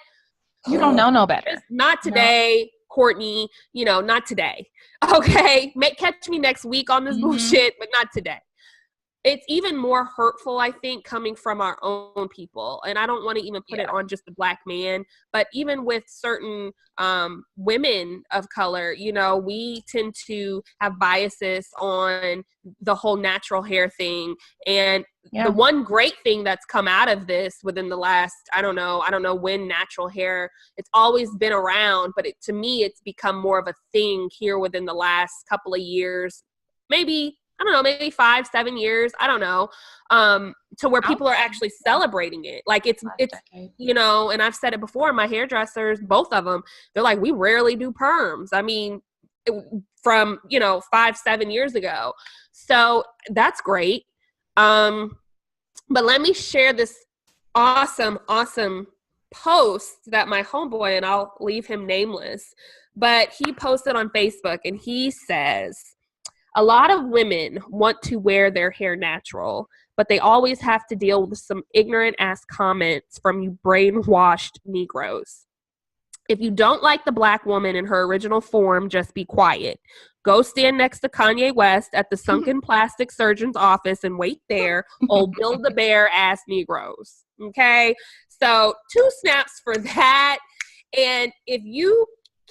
You don't know no better. Not today, Courtney, not today. Okay. Catch me next week on this bullshit, but not today. It's even more hurtful, I think, coming from our own people. And I don't want to even put it on just the black man, but even with certain women of color, we tend to have biases on the whole natural hair thing. And the one great thing that's come out of this within the last, I don't know when natural hair, it's always been around, but to me, it's become more of a thing here within the last couple of years, maybe I don't know, maybe 5-7 years. I don't know. To where people are actually celebrating it. Like it's, you know, and I've said it before, my hairdressers, both of them, they're like, we rarely do perms. I mean, from, you know, 5-7 years ago. So that's great. But let me share this awesome post that my homeboy, and I'll leave him nameless, but he posted on Facebook, and he says, a lot of women want to wear their hair natural, but they always have to deal with some ignorant ass comments from you brainwashed Negroes. If you don't like the black woman in her original form, just be quiet. Go stand next to Kanye West at the sunken plastic surgeon's office and wait there, old Build a Bear ass Negroes. Okay? So 2 snaps for that. And if you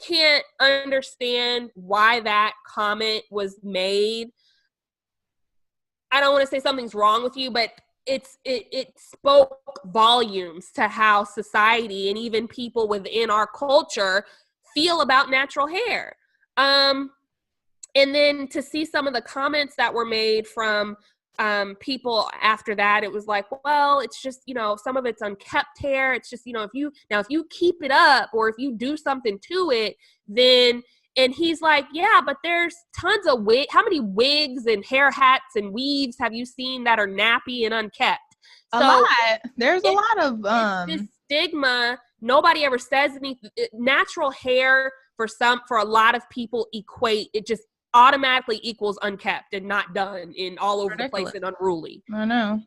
can't understand why that comment was made, I don't want to say something's wrong with you, but it spoke volumes to how society and even people within our culture feel about natural hair. And then to see some of the comments that were made from people after that, it was like, well, it's just, you know, some of it's unkept hair. It's just, you know, if you keep it up or if you do something to it, then, and he's like, yeah, but there's tons of how many wigs and hair hats and weaves have you seen that are nappy and unkept? A lot. There's a lot of this stigma. Nobody ever says anything. Natural hair for a lot of people it just automatically equals unkept and not done and all over the place and unruly. I know.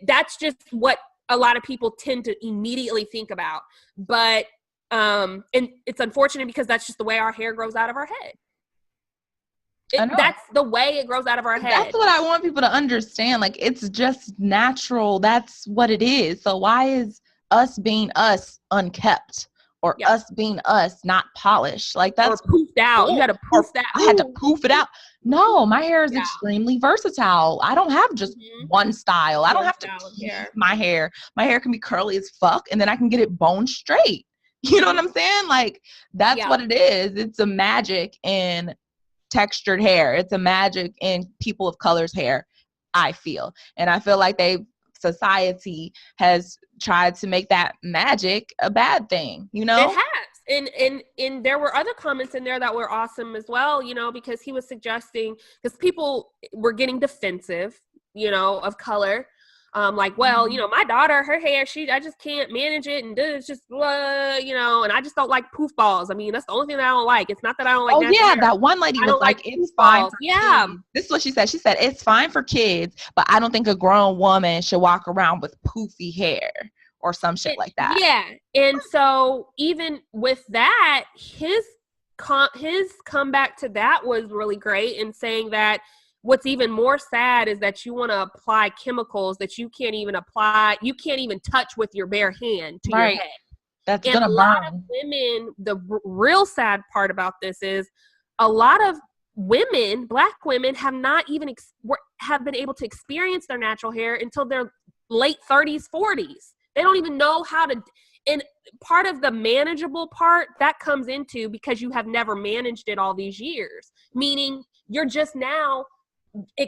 That's just what a lot of people tend to immediately think about. But and it's unfortunate because that's just the way our hair grows out of our head. That's the way it grows out of our head. That's what I want people to understand. Like, it's just natural. That's what it is. So why is us being us unkept? Or us being us not polished? Like, that's or poofed out. You got to poof that. I had to poof it out. No, my hair is extremely versatile. I don't have just one style. I don't have to keep my hair. My hair can be curly as fuck, and then I can get it bone straight. You know what I'm saying? Like, that's what it is. It's a magic in textured hair. It's a magic in people of color's hair, I feel. And I feel like society has tried to make that magic a bad thing, you know? It has. And there were other comments in there that were awesome as well, you know, because he was suggesting, because people were getting defensive, you know, of color. Like, well, you know, my daughter, her hair, I just can't manage it, and it's just, you know, and I just don't like poof balls. I mean, that's the only thing that I don't like. It's not that I don't like hair. That one lady was like, it's fine for kids. This is what she said. She said, it's fine for kids, but I don't think a grown woman should walk around with poofy hair or some shit like that. Yeah. And so even with that, his comeback to that was really great in saying that what's even more sad is that you want to apply chemicals that you can't even touch with your bare hand to your head. That's gonna burn. A lot of women, the real sad part about this is a lot of women, Black women, have not even have been able to experience their natural hair until their late 30s, 40s. They don't even know how to. And part of the manageable part that comes into because you have never managed it all these years, meaning you're just now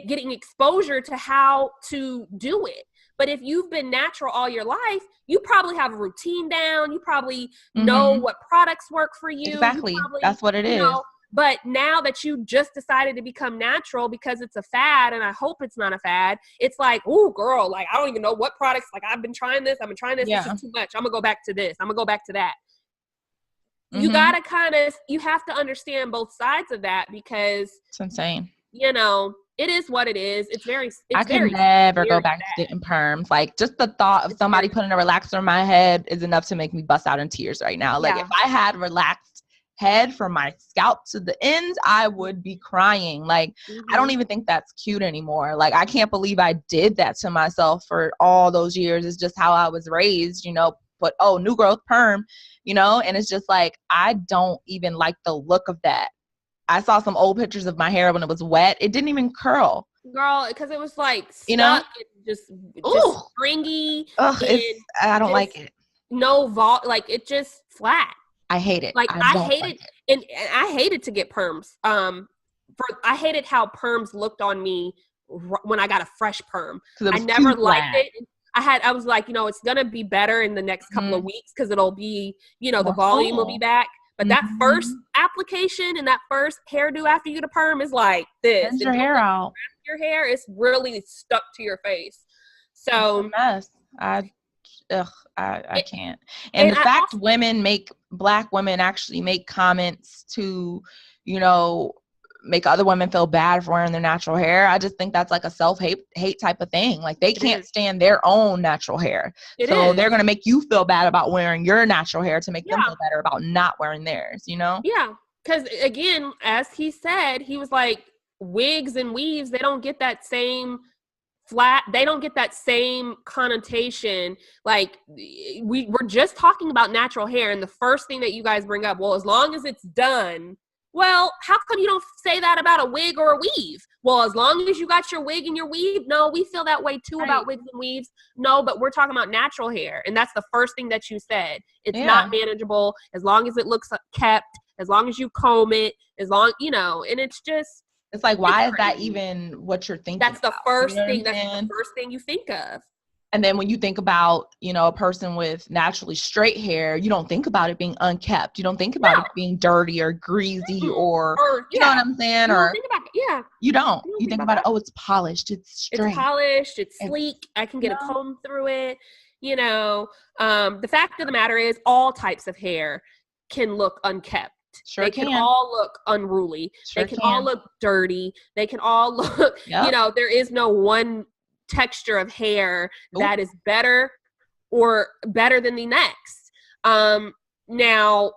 getting exposure to how to do it. But if you've been natural all your life, you probably have a routine down. You probably know what products work for you. Exactly. That's what it is. But now that you just decided to become natural because it's a fad, and I hope it's not a fad, it's like, oh, girl, like, I don't even know what products. Like, I've been trying this. This is too much. I'm going to go back to this. I'm going to go back to that. You got to you have to understand both sides of that because it's insane. You know, it is what it is. I can never go back to getting perms. Like, just the thought of somebody putting a relaxer in my head is enough to make me bust out in tears right now. Like, if I had relaxed head from my scalp to the ends, I would be crying. Like, I don't even think that's cute anymore. Like, I can't believe I did that to myself for all those years. It's just how I was raised, you know, but new growth perm, you know, and it's just like, I don't even like the look of that. I saw some old pictures of my hair when it was wet. It didn't even curl. Girl, because it was like stuck, you know, just stringy. I don't like it. No like it just flat. I hate it. Like I hated and I hated to get perms. I hated how perms looked on me when I got a fresh perm. I never liked it. I was like, it's going to be better in the next couple of weeks because it'll be, the volume will be back. But that first application and that first hairdo after you get a perm is like this. Sends your hair out. Your hair is really stuck to your face. So it's a mess. I can't. And the fact Black women actually make comments to, make other women feel bad for wearing their natural hair. I just think that's like a self-hate type of thing. Like they can't stand their own natural hair. So they're going to make you feel bad about wearing your natural hair to make them feel better about not wearing theirs, Yeah. Because again, as he said, he was like, wigs and weaves, they don't get that same they don't get that same connotation. Like we're just talking about natural hair. And the first thing that you guys bring up, well, as long as it's done. Well, how come you don't say that about a wig or a weave? Well, as long as you got your wig and your weave, no, we feel that way too about wigs and weaves. No, but we're talking about natural hair. And that's the first thing that you said. It's not manageable as long as it looks kept, as long as you comb it, and it's just. It's like, why is that even what you're thinking? That's the first thing. That's the first thing you think of. And then when you think about, a person with naturally straight hair, you don't think about it being unkept. You don't think about it being dirty or greasy or you know what I'm saying? You don't think about it. You don't. You think about it. Oh, it's polished. It's straight. It's polished. It's sleek. I can get a comb through it. The fact of the matter is all types of hair can look unkept. Sure they can all look unruly. They can all look dirty. They can all look, there is no one texture of hair that is better than the next. Now,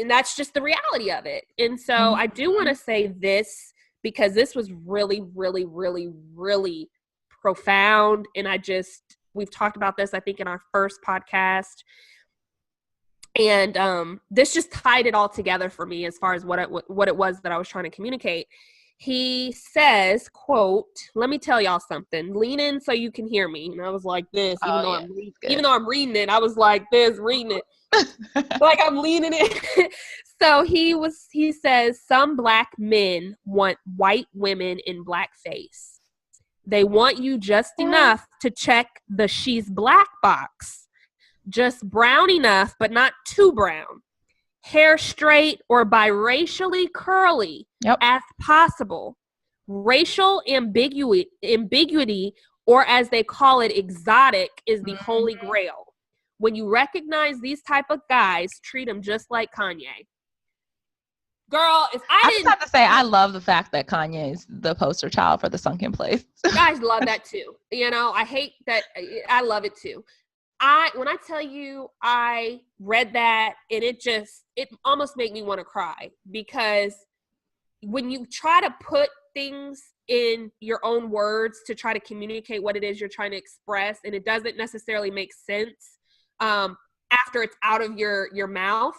and that's just the reality of it. And so I do want to say this because this was really, really, really, really profound. And we've talked about this, I think, in our first podcast. And this just tied it all together for me as far as what it was that I was trying to communicate. He says, quote, let me tell y'all something. Lean in so you can hear me. And I was like this, even though I'm reading it, I was like this, reading it. Like I'm leaning it. So he says, some Black men want white women in blackface. They want you just enough to check the she's Black box. Just brown enough, but not too brown. Hair straight or biracially curly as possible. Racial ambiguity, or as they call it, exotic, is the holy grail. When you recognize these type of guys, treat them just like Kanye. Girl, if I didn't have to say, I love the fact that Kanye is the poster child for the sunken place. Guys love that too. I hate that. I love it too. When I tell you I read that and it almost made me want to cry, because when you try to put things in your own words to try to communicate what it is you're trying to express, and it doesn't necessarily make sense after it's out of your mouth,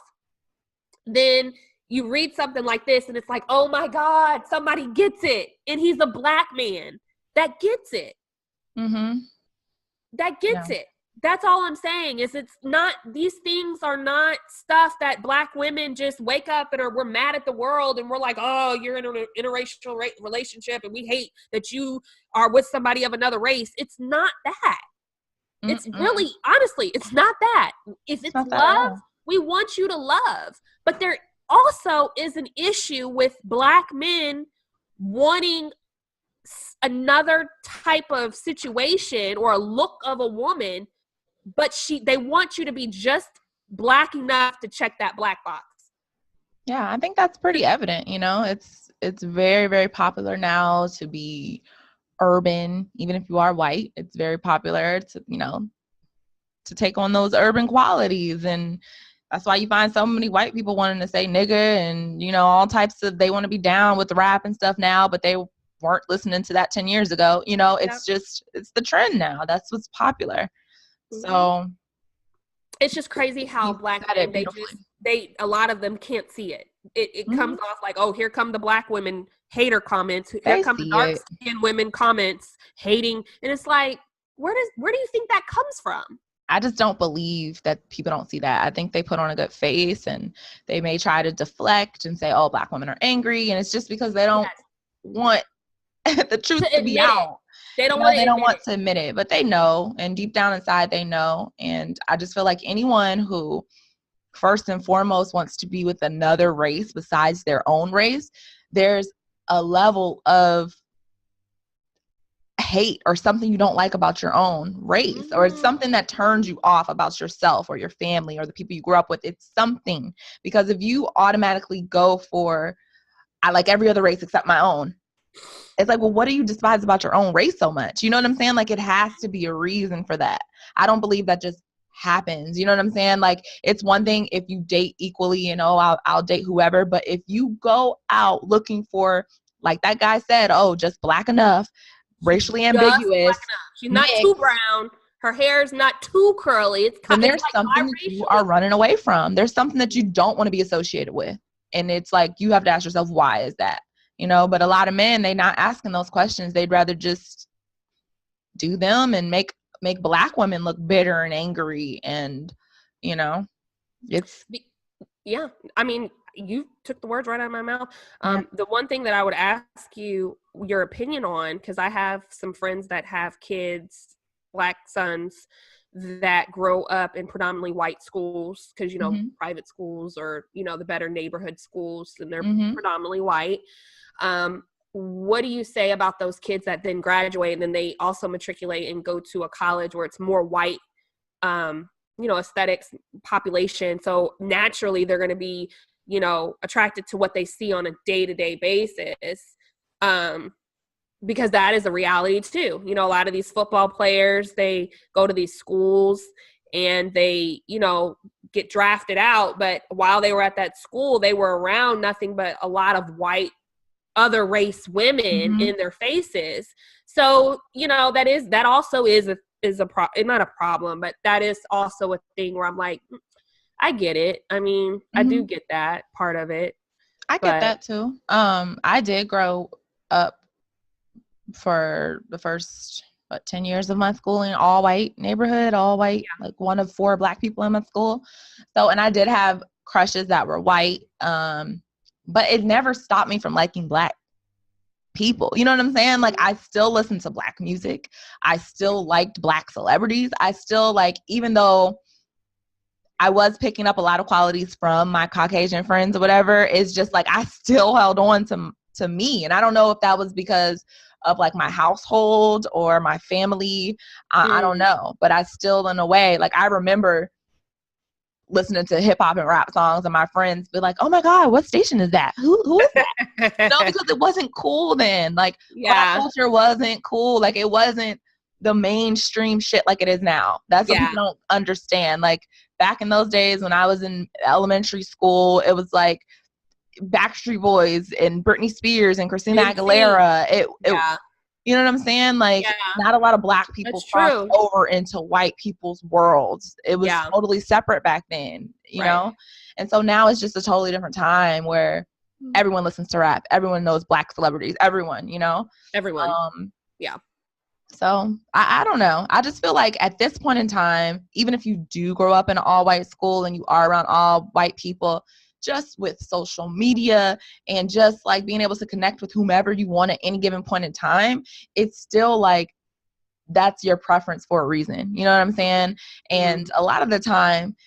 then you read something like this and it's like, oh my God, somebody gets it. And he's a Black man that gets it. That gets it. That's all I'm saying is these things are not stuff that Black women just wake up and we're mad at the world and we're like, oh, you're in an interracial relationship and we hate that you are with somebody of another race. It's not that. It's really, honestly, it's not that. If it's love, we want you to love. But there also is an issue with Black men wanting another type of situation or a look of a woman, but they want you to be just Black enough to check that Black box. Yeah, I think that's pretty evident. It's very, very popular now to be urban, even if you are white. It's very popular to take on those urban qualities, and that's why you find so many white people wanting to say nigga and all types of, they want to be down with the rap and stuff now, but they weren't listening to that 10 years ago. It's the trend now. That's what's popular. So it's just crazy how Black men, a lot of them can't see it. It comes off like, oh, here come the Black women hater comments. Here come the dark skinned women comments hating. And it's like, where do you think that comes from? I just don't believe that people don't see that. I think they put on a good face and they may try to deflect and say, oh, Black women are angry. And it's just because they don't want the truth to be out. They don't want to admit it, but they know, and deep down inside they know. And I just feel like anyone who first and foremost wants to be with another race besides their own race, there's a level of hate or something you don't like about your own race, or it's something that turns you off about yourself or your family or the people you grew up with. It's something, because if you automatically go for, I like every other race except my own, it's like, well, what do you despise about your own race so much? You know what I'm saying? Like, it has to be a reason for that. I don't believe that just happens. You know what I'm saying? Like, it's one thing if you date equally, you know, I'll date whoever. But if you go out looking for, like that guy said, oh, just black enough, racially ambiguous. She's not too brown. Her hair is not too curly. It's kind of there's like something that you are running away from. There's something that you don't want to be associated with. And it's like, you have to ask yourself, why is that? You know, but a lot of men, they're not asking those questions. They'd rather just do them and make black women look bitter and angry. And, you know, yeah. I mean, you took the words right out of my mouth. The one thing that I would ask you your opinion on, because I have some friends that have kids, black sons, that grow up in predominantly white schools, because, you know, private schools or, you know, the better neighborhood schools, and they're predominantly white. What do you say about those kids that then graduate and then they also matriculate and go to a college where it's more white, you know, aesthetics population? So naturally they're going to be, you know, attracted to what they see on a day-to-day basis. Because that is a reality too. You know, a lot of these football players, they go to these schools and they, you know, get drafted out. But while they were at that school, they were around nothing but a lot of white, other race women in their faces. So, you know, that also is not a problem, but that is also a thing where I'm like, I get it. I mean, I do get that part of it. I get that too. I did grow up for the first 10 years of my schooling, all white neighborhood, all white, like one of 4 black people in my school. So, and I did have crushes that were white. But it never stopped me from liking black people. You know what I'm saying? Like, I still listen to black music. I still liked black celebrities. I still like, even though I was picking up a lot of qualities from my Caucasian friends or whatever, it's just like, I still held on to me. And I don't know if that was because of like my household or my family. I don't know, but I still, in a way, like, I remember listening to hip hop and rap songs and my friends be like, oh my God, what station is that? Who is that? No, because it wasn't cool then. Like, black culture wasn't cool. Like, it wasn't the mainstream shit like it is now. That's what people don't understand. Like, back in those days when I was in elementary school, it was like Backstreet Boys and Britney Spears and Christina Aguilera. You know what I'm saying? Like, not a lot of black people crossed over into white people's worlds. It was totally separate back then, you know? And so now it's just a totally different time where everyone listens to rap. Everyone knows black celebrities. Everyone, you know? Everyone. So I don't know. I just feel like at this point in time, even if you do grow up in an all-white school and you are around all white people, just with social media and just like being able to connect with whomever you want at any given point in time, it's still like, that's your preference for a reason. You know what I'm saying? And a lot of the time,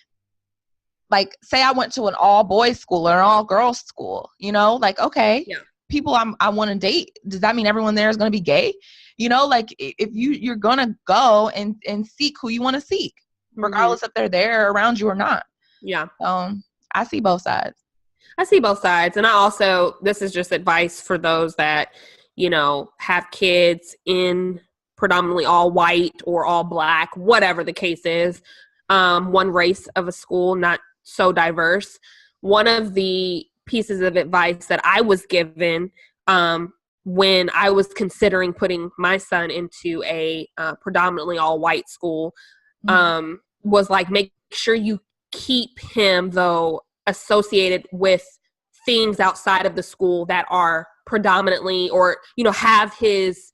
like, say I went to an all boys school or an all girls school, you know, like, okay, people I want to date, does that mean everyone there is going to be gay? You know, like, if you're going to go and seek who you want to seek, regardless if they're there around you or not. I see both sides. And I also, this is just advice for those that, you know, have kids in predominantly all white or all black, whatever the case is, one race of a school, not so diverse. One of the pieces of advice that I was given when I was considering putting my son into a predominantly all white school was like, make sure you keep him, though, associated with things outside of the school that are predominantly, or, you know, have his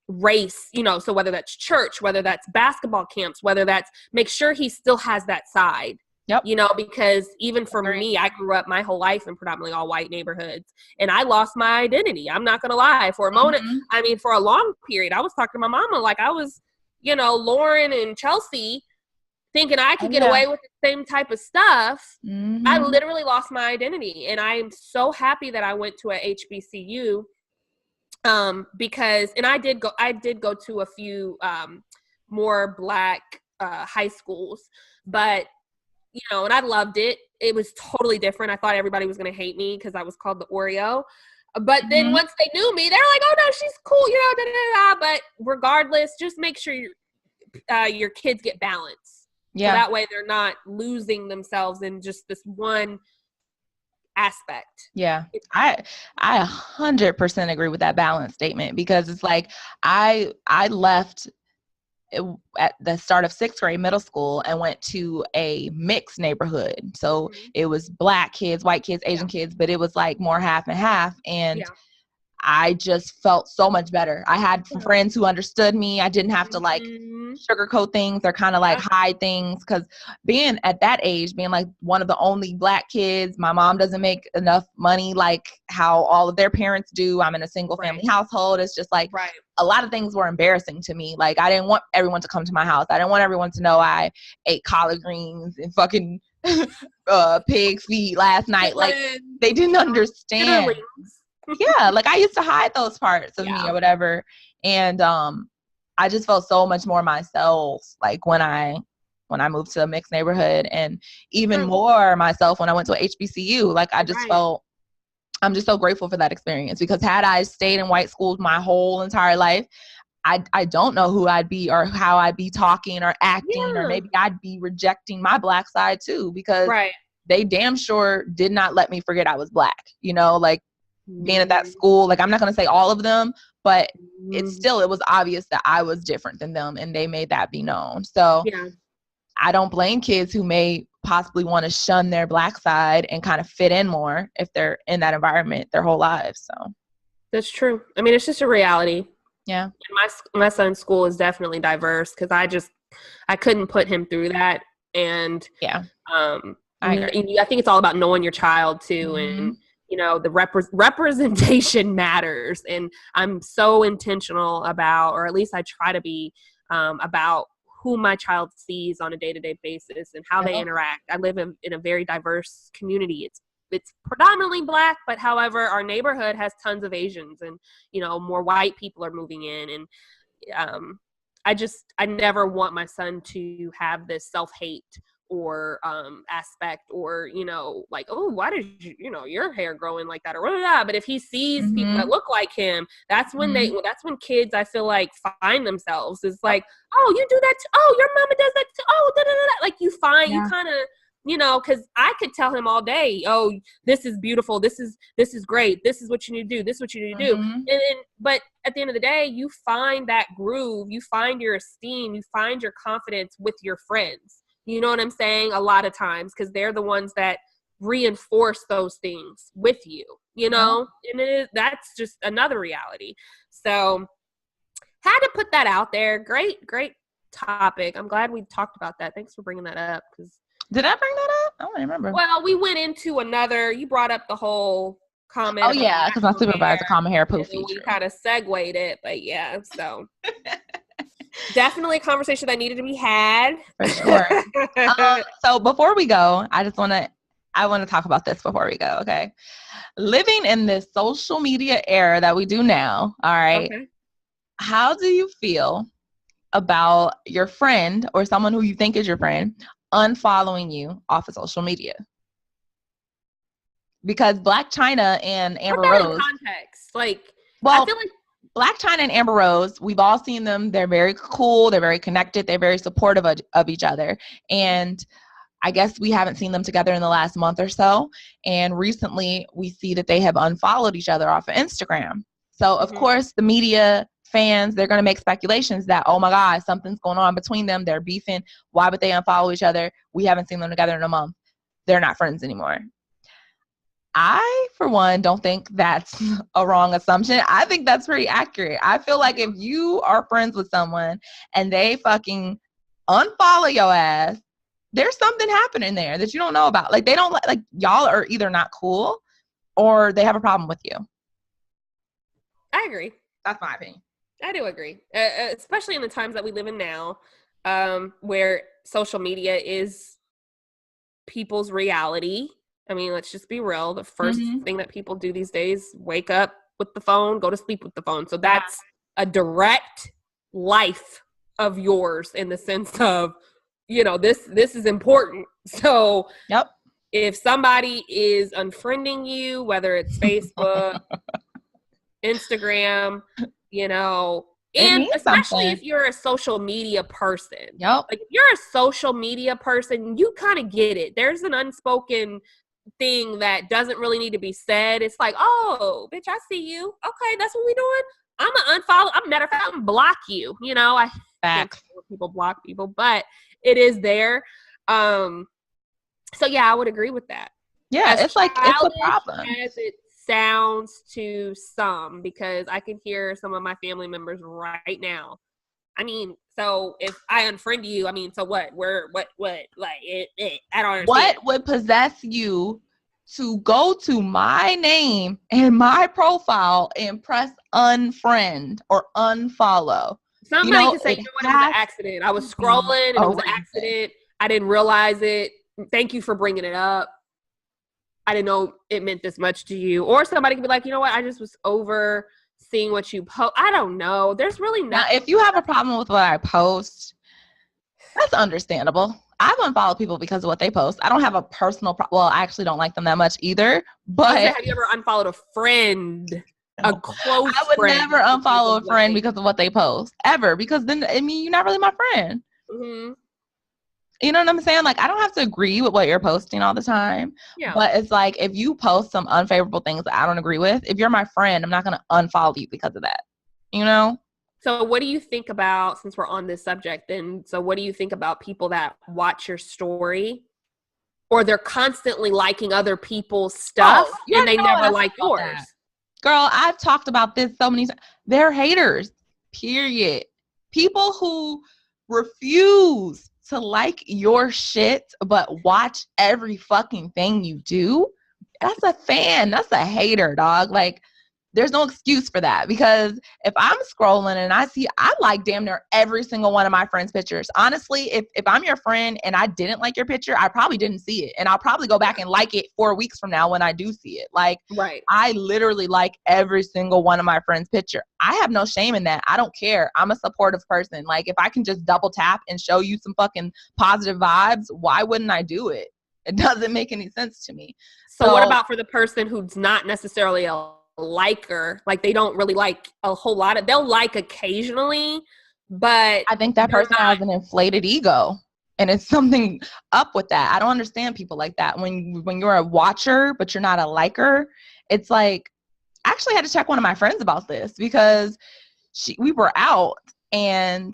race, you know, so whether that's church, whether that's basketball camps, whether that's, make sure he still has that side. Yep. You know, because even for me, I grew up my whole life in predominantly all white neighborhoods, and I lost my identity. I'm not going to lie. For a moment, I mean, for a long period, I was talking to my mama like I was, you know, Lauren and Chelsea, thinking I could get away with the same type of stuff. I literally lost my identity, and I'm so happy that I went to a HBCU, because, and I did go to a few more Black high schools, but you know, and I loved it. It was totally different. I thought everybody was going to hate me because I was called the Oreo. But then once they knew me, they're like, oh, no, she's cool, you know, da, da, da. But regardless, just make sure your kids get balance. Yeah. So that way they're not losing themselves in just this one aspect. Yeah. I 100% agree with that balance statement, because it's like I left at the start of 6th grade middle school and went to a mixed neighborhood. So it was Black kids, white kids, Asian kids, but it was like more half and half. And I just felt so much better. I had friends who understood me. I didn't have to like sugarcoat things or kind of like hide things, because being at that age, being like one of the only Black kids, my mom doesn't make enough money like how all of their parents do. I'm in a single family household. It's just like a lot of things were embarrassing to me. Like I didn't want everyone to come to my house. I didn't want everyone to know I ate collard greens and fucking pig feet last night. Like they didn't understand. Yeah, like I used to hide those parts of me or whatever. And I just felt so much more myself like when I moved to a mixed neighborhood, and even more myself when I went to a HBCU. Like I just felt, I'm just so grateful for that experience, because had I stayed in white schools my whole entire life, I don't know who I'd be or how I'd be talking or acting, or maybe I'd be rejecting my Black side too, because they damn sure did not let me forget I was Black, you know, like being at that school. Like I'm not going to say all of them, but it was obvious that I was different than them, and they made that be known. So I don't blame kids who may possibly want to shun their Black side and kind of fit in more if they're in that environment their whole lives. So that's true. I mean, it's just a reality. Yeah. And my son's school is definitely diverse, because I couldn't put him through that. And I think it's all about knowing your child too. And you know, the representation matters. And I'm so intentional about, or at least I try to be, about who my child sees on a day-to-day basis and how they interact. I live in a very diverse community. It's predominantly Black, but however, our neighborhood has tons of Asians, and, you know, more white people are moving in. And I never want my son to have this self-hate or aspect, or, you know, like, oh, why did you know, your hair growing like that, or blah, blah, blah. But if he sees people that look like him, that's when that's when kids, I feel like, find themselves. It's like, oh, you do that too. Oh, your mama does that too. Oh, da, da, da, da. Like you kind of, you know, because I could tell him all day, oh, this is beautiful, this is great, this is what you need to do, this is what you need to do. But at the end of the day, you find that groove, you find your esteem, you find your confidence with your friends. You know what I'm saying? A lot of times, because they're the ones that reinforce those things with you, you know? And that's just another reality. So had to put that out there. Great topic. I'm glad we talked about that. Thanks for bringing that up. Did I bring that up? I don't remember. Well, we went into you brought up the whole comment. Oh, yeah, because my supervisor common hair poof feature. We kind of segued it, but yeah, so... Definitely a conversation that needed to be had. For sure. So before we go, I want to talk about this before we go. Okay. Living in this social media era that we do now. All right. Okay. How do you feel about your friend or someone who you think is your friend unfollowing you off of social media? Because Blac Chyna and Amber Rose. In context. Like, well, I feel like Blac Chyna and Amber Rose, we've all seen them. They're very cool. They're very connected. They're very supportive of each other. And I guess we haven't seen them together in the last month or so. And recently we see that they have unfollowed each other off of Instagram. So, of course, the media fans, they're going to make speculations that, oh my God, something's going on between them. They're beefing. Why would they unfollow each other? We haven't seen them together in a month. They're not friends anymore. I, for one, don't think that's a wrong assumption. I think that's pretty accurate. I feel like if you are friends with someone and they fucking unfollow your ass, there's something happening there that you don't know about. Like, they don't like y'all are either not cool or they have a problem with you. I agree. That's my opinion. I do agree, especially in the times that we live in now, where social media is people's reality. I mean, let's just be real. The first thing that people do these days, wake up with the phone, go to sleep with the phone. So that's a direct life of yours in the sense of, you know, this is important. So if somebody is unfriending you, whether it's Facebook, Instagram, you know, and especially if you're a social media person. Like if you're a social media person, you kind of get it. There's an unspoken thing that doesn't really need to be said. It's like, oh, bitch, I see you. Okay, that's what we doing. I'm gonna unfollow. I'm matter of fact, I'm gonna block you. You know, I think people block people, but it is there. So yeah, I would agree with that. Yeah, it's like it's a problem. As it sounds to some, because I can hear some of my family members right now. I mean, so if I unfriend you, I mean, so what? What? Like, I don't understand. What would possess you to go to my name and my profile and press unfriend or unfollow? Somebody could say, you know what, it was an accident. I was scrolling and it was an accident. I didn't realize it. Thank you for bringing it up. I didn't know it meant this much to you. Or somebody could be like, you know what, I just was over seeing what you post. I don't know. There's really not. Now, if you have a problem with what I post, that's understandable. I've unfollowed people because of what they post. I don't have a personal well, I actually don't like them that much either. But have you ever unfollowed a friend? A close I would friend never unfollow a friend because of what they post. Ever. Because then, I mean, you're not really my friend. Mm-hmm. You know what I'm saying? Like, I don't have to agree with what you're posting all the time. Yeah. But it's like, if you post some unfavorable things that I don't agree with, if you're my friend, I'm not going to unfollow you because of that. You know? So what do you think about, since we're on this subject then, so what do you think about people that watch your story or they're constantly liking other people's stuff and they never like yours? That. Girl, I've talked about this so many times. They're haters, period. People who refuse to like your shit but watch every fucking thing you do, that's a fan. That's a hater, dog. Like, there's no excuse for that, because if I'm scrolling and I like damn near every single one of my friends' pictures. Honestly, if I'm your friend and I didn't like your picture, I probably didn't see it. And I'll probably go back and like it 4 weeks from now when I do see it. Like, I literally like every single one of my friends' picture. I have no shame in that. I don't care. I'm a supportive person. Like, if I can just double tap and show you some fucking positive vibes, why wouldn't I do it? It doesn't make any sense to me. So what about for the person who's not necessarily a liker, like they don't really like a whole lot of, they'll like occasionally, but I think that person has an inflated ego and it's something up with that. I don't understand people like that. When you're a watcher but you're not a liker, it's like, I actually had to check one of my friends about this because we were out, and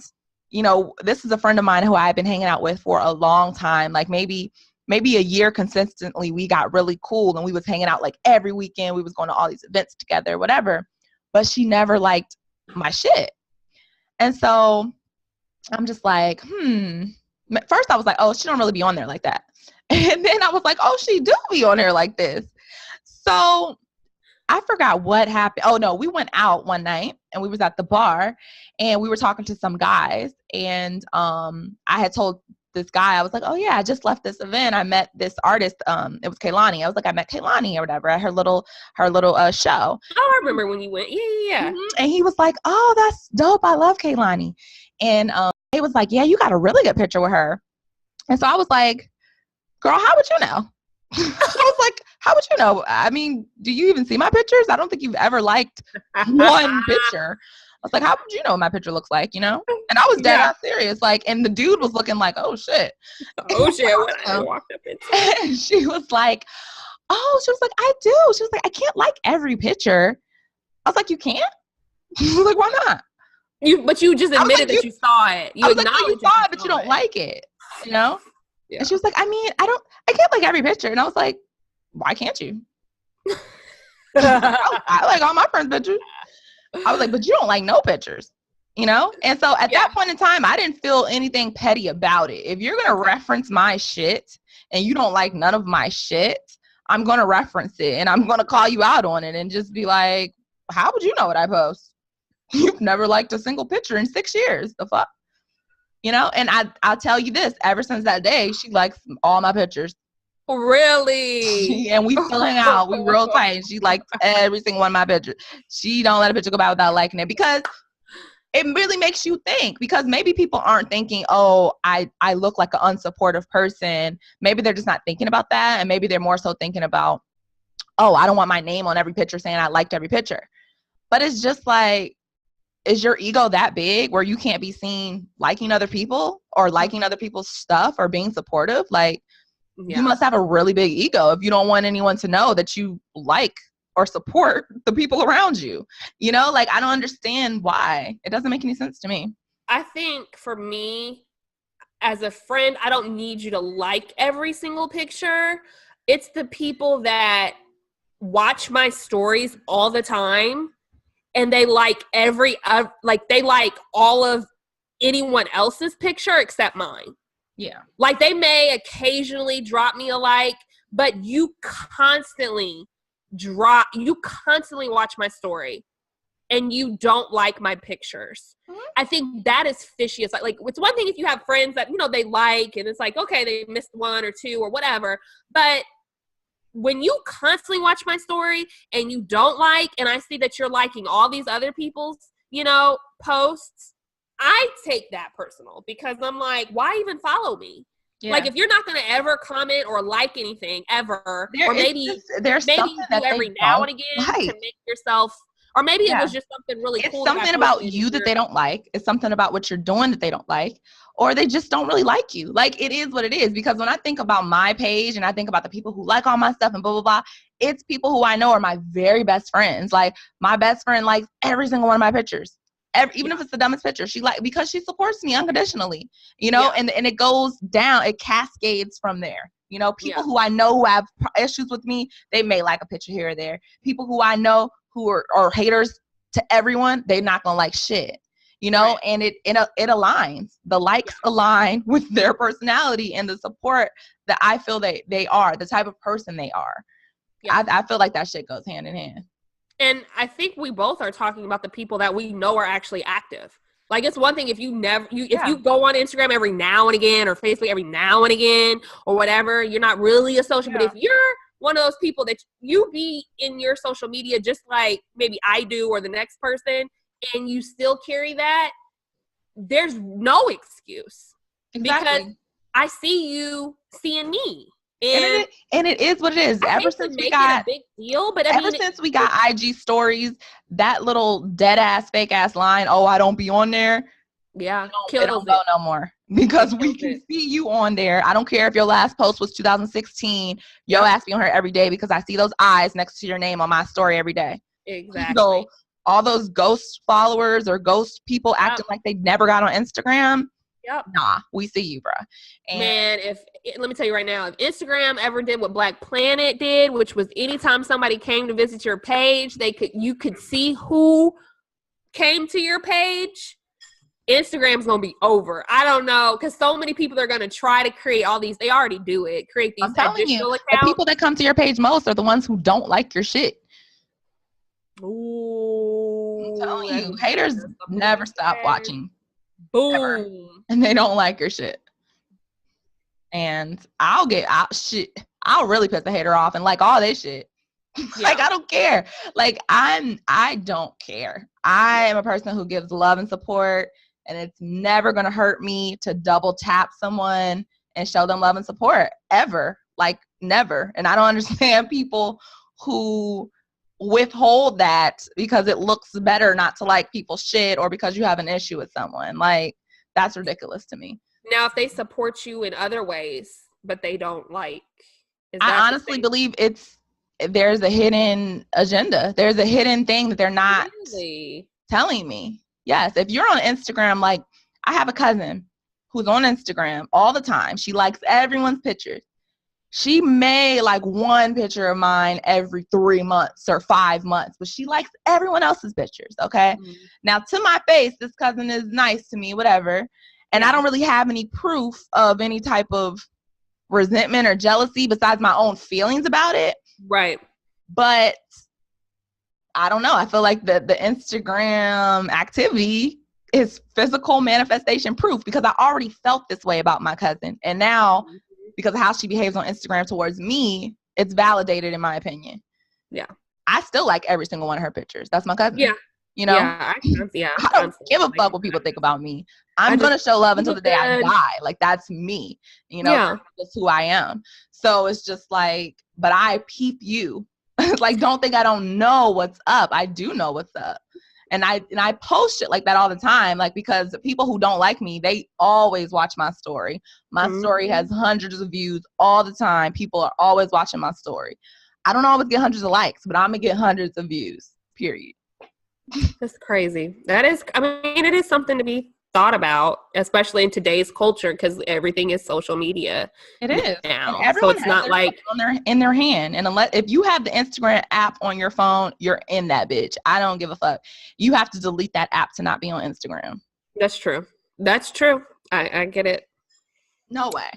you know, this is a friend of mine who I've been hanging out with for a long time, like maybe a year consistently. We got really cool and we was hanging out like every weekend. We was going to all these events together, whatever. But she never liked my shit. And so I'm just like, First I was like, oh, she don't really be on there like that. And then I was like, oh, she do be on there like this. So I forgot what happened. Oh no, we went out one night and we was at the bar and we were talking to some guys, and I had told this guy, I was like, oh yeah, I just left this event. I met this artist. It was Kaylani. I was like, I met Kaylani or whatever at her little show. Oh, I remember when you went. Yeah. Mm-hmm. And he was like, oh, that's dope. I love Kaylani. And he was like, yeah, you got a really good picture with her. And so I was like, girl, how would you know? I was like, how would you know? I mean, do you even see my pictures? I don't think you've ever liked one picture. I was like, how would you know what my picture looks like, you know? And I was dead ass serious. Like, and the dude was looking like, oh shit. Oh shit, when I walked up into it. And she was like, I do. She was like, I can't like every picture. I was like, you can't? She was like, why not? But you just admitted that you saw it. You acknowledged like, you saw it, but you don't like it, you know? Yeah. And she was like, I mean, I can't like every picture. And I was like, why can't you? I like all my friends' pictures. I was like, but you don't like no pictures. you know? And so at that point in time, I didn't feel anything petty about it. If you're going to reference my shit and you don't like none of my shit, I'm going to reference it and I'm going to call you out on it and just be like, how would you know what I post? You've never liked a single picture in 6 years. The fuck? You know? And I'll tell you this, ever since that day, she likes all my pictures. Really? And we still hang out. We real tight. She likes every single one of my pictures. She don't let a picture go by without liking it, because it really makes you think, because maybe people aren't thinking, oh, I look like an unsupportive person. Maybe they're just not thinking about that. And maybe they're more so thinking about, oh, I don't want my name on every picture saying I liked every picture. But it's just like, is your ego that big where you can't be seen liking other people or liking other people's stuff or being supportive? Like, you must have a really big ego if you don't want anyone to know that you like or support the people around you. You know, like, I don't understand why. It doesn't make any sense to me. I think for me, as a friend, I don't need you to like every single picture. It's the people that watch my stories all the time and they like they like all of anyone else's picture except mine. Yeah. Like, they may occasionally drop me a like, but you constantly watch my story and you don't like my pictures. Mm-hmm. I think that is fishy. It's like it's one thing if you have friends that, you know, they like, and it's like, okay, they missed one or two or whatever. But when you constantly watch my story and you don't like, and I see that you're liking all these other people's, you know, posts, I take that personal, because I'm like, why even follow me? Yeah. Like, if you're not going to ever comment or like anything ever, or maybe you do every now and again to make yourself, or maybe it was just something really cool. It's something about you that they don't like. It's something about what you're doing that they don't like, or they just don't really like you. Like, it is what it is. Because when I think about my page and I think about the people who like all my stuff and blah, blah, blah, it's people who I know are my very best friends. Like, my best friend likes every single one of my pictures. Even if it's the dumbest picture, because she supports me unconditionally, you know, and it goes down, it cascades from there. You know, people who I know who have issues with me, they may like a picture here or there. People who I know who are haters to everyone, they're not gonna like shit, you know, and it aligns. The likes align with their personality and the support that I feel they are, the type of person they are. Yeah. I feel like that shit goes hand in hand. And I think we both are talking about the people that we know are actually active. Like, it's one thing if you go on Instagram every now and again, or Facebook every now and again, or whatever, you're not really a social. But if you're one of those people that you be in your social media just like maybe I do or the next person, and you still carry that, there's no excuse. Exactly. Because I see you seeing me. And it is what it is. Ever since we got a big deal, but since we got IG stories, that little dead ass, fake ass line, "Oh, I don't be on there." Yeah, it don't go no more, because we can see you on there. I don't care if your last post was 2016. Yo ass be on her every day, because I see those eyes next to your name on my story every day. Exactly. So all those ghost followers or ghost people acting like they never got on Instagram. Yep. Nah, we see you, bro. Man, let me tell you right now, if Instagram ever did what Black Planet did, which was anytime somebody came to visit your page, you could see who came to your page, Instagram's gonna be over. I don't know, because so many people are gonna try to create all these. They already do it. Create these additional accounts. The people that come to your page most are the ones who don't like your shit. Ooh, I'm telling you, haters never stop watching. Boom. Ever. And they don't like your shit. And I'll really piss the hater off and like all this shit. Like, I don't care. Like, I don't care. I am a person who gives love and support, and it's never going to hurt me to double tap someone and show them love and support, ever. Like, never. And I don't understand people who withhold that because it looks better not to like people's shit, or because you have an issue with someone. Like, that's ridiculous to me. Now, if they support you in other ways, but they don't like, I honestly believe there's a hidden agenda. There's a hidden thing that they're not telling me. Yes, if you're on Instagram, like, I have a cousin who's on Instagram all the time. She likes everyone's pictures. She may like one picture of mine every 3 months or 5 months, but she likes everyone else's pictures, okay? Mm-hmm. Now, to my face, this cousin is nice to me, whatever, and I don't really have any proof of any type of resentment or jealousy besides my own feelings about it. Right. But I don't know. I feel like the Instagram activity is physical manifestation proof, because I already felt this way about my cousin. And now, because of how she behaves on Instagram towards me, it's validated in my opinion. Yeah. I still like every single one of her pictures. That's my cousin. Yeah. You know? I don't give a fuck what people think about me. I'm going to show love until the day I die. Like, that's me. You know? That's who I am. So it's just like, but I peep you. Like, don't think I don't know what's up. I do know what's up. And I post shit like that all the time, like, because the people who don't like me, they always watch my story. My story has hundreds of views all the time. People are always watching my story. I don't always get hundreds of likes, but I'm gonna get hundreds of views, period. That's crazy. That is, I mean, it is something to be thought about, especially in today's culture, because everything is social media. It is now, so it's not like in their hand. And unless if you have the Instagram app on your phone, you're in that bitch. I don't give a fuck. You have to delete that app to not be on Instagram. That's true. That's true. I get it. No way.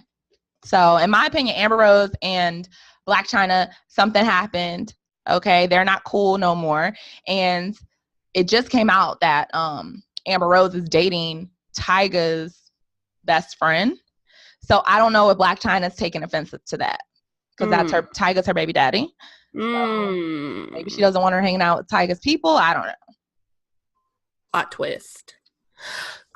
So, in my opinion, Amber Rose and Black China, something happened. Okay, they're not cool no more, and it just came out that Amber Rose is dating Tyga's best friend. So I don't know if Black China's taking offense to that, because that's Tyga's her baby daddy. So maybe she doesn't want her hanging out with Tyga's people. I don't know. Plot twist.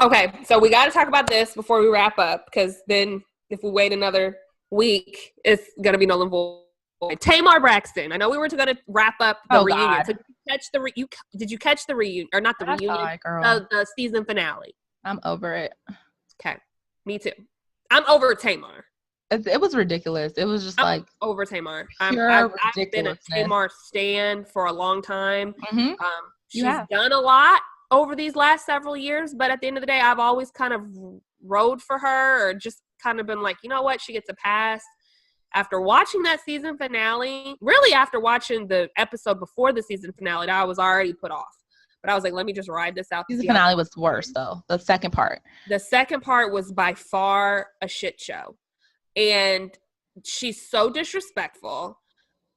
Okay, so we got to talk about this before we wrap up, because then if we wait another week, it's going to be null and void. Tamar Braxton. I know we were going to wrap up the reunion. God. So did you catch the reunion, or not the reunion? The season finale. I'm over it. Okay, me too. I'm over Tamar. It was ridiculous. It was just like over Tamar. I've been a Tamar stan for a long time. Mm-hmm. She's done a lot over these last several years, but at the end of the day, I've always kind of rode for her, or just kind of been like, you know what, she gets a pass. After watching that season finale, really after watching the episode before the season finale, I was already put off. But I was like, let me just ride this out. Season finale was worse, though. The second part. The second part was by far a shit show. And she's so disrespectful.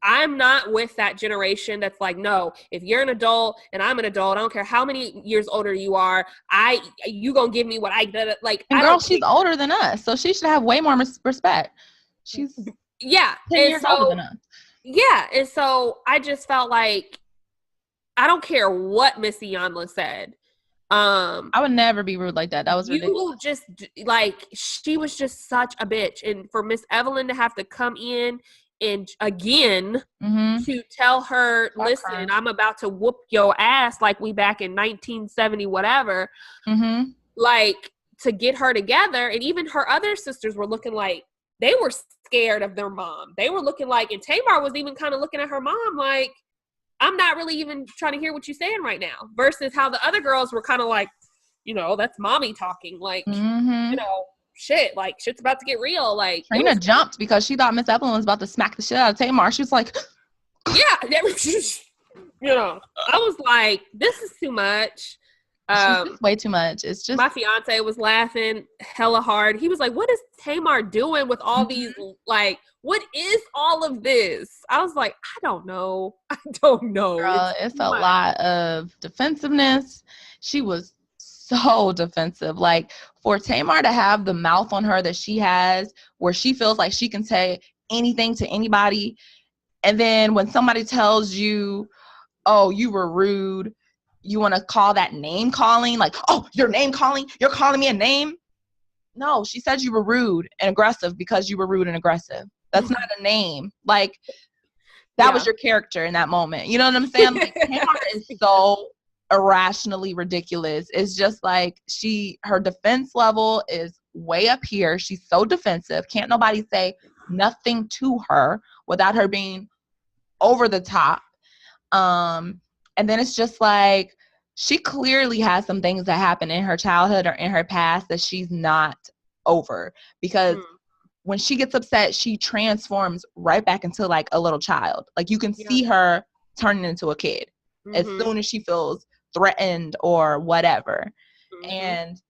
I'm not with that generation that's like, no, if you're an adult and I'm an adult, I don't care how many years older you are, you gonna give me what I did. Like, and girl, she's older than us, so she should have way more respect. She's 10 years older than us. Yeah, and so I just felt like, I don't care what Missy Yonla said. I would never be rude like that. That was ridiculous. Just like, she was just such a bitch, and for Miss Evelyn to have to come in and again to tell her, listen, I'm about to whoop your ass like we back in 1970 whatever, like, to get her together. And even her other sisters were looking like they were scared of their mom. They were looking like, and Tamar was even kind of looking at her mom like, I'm not really even trying to hear what you're saying right now, versus how the other girls were kind of like, you know, that's mommy talking, like, you know, shit, like, shit's about to get real. Like, Trina jumped because she thought Miss Evelyn was about to smack the shit out of Tamar. She was like, yeah, you know, I was like, this is too much. Way too much. It's just, my fiance was laughing hella hard. He was like, what is Tamar doing with all these, like, what is all of this? I was like, I don't know. Girl, it's a lot of defensiveness. She was so defensive. Like, for Tamar to have the mouth on her that she has, where she feels like she can say anything to anybody, and then when somebody tells you, oh, you were rude, you want to call that name calling, like, oh, you're name calling, you're calling me a name. No, she said you were rude and aggressive because you were rude and aggressive. That's not a name. Like, that was your character in that moment. You know what I'm saying? Like, Tamar is so irrationally ridiculous. It's just like, her defense level is way up here. She's so defensive. Can't nobody say nothing to her without her being over the top. And then it's just like, she clearly has some things that happened in her childhood or in her past that she's not over. Because when she gets upset, she transforms right back into like a little child. Like you can see her turning into a kid as soon as she feels threatened or whatever. And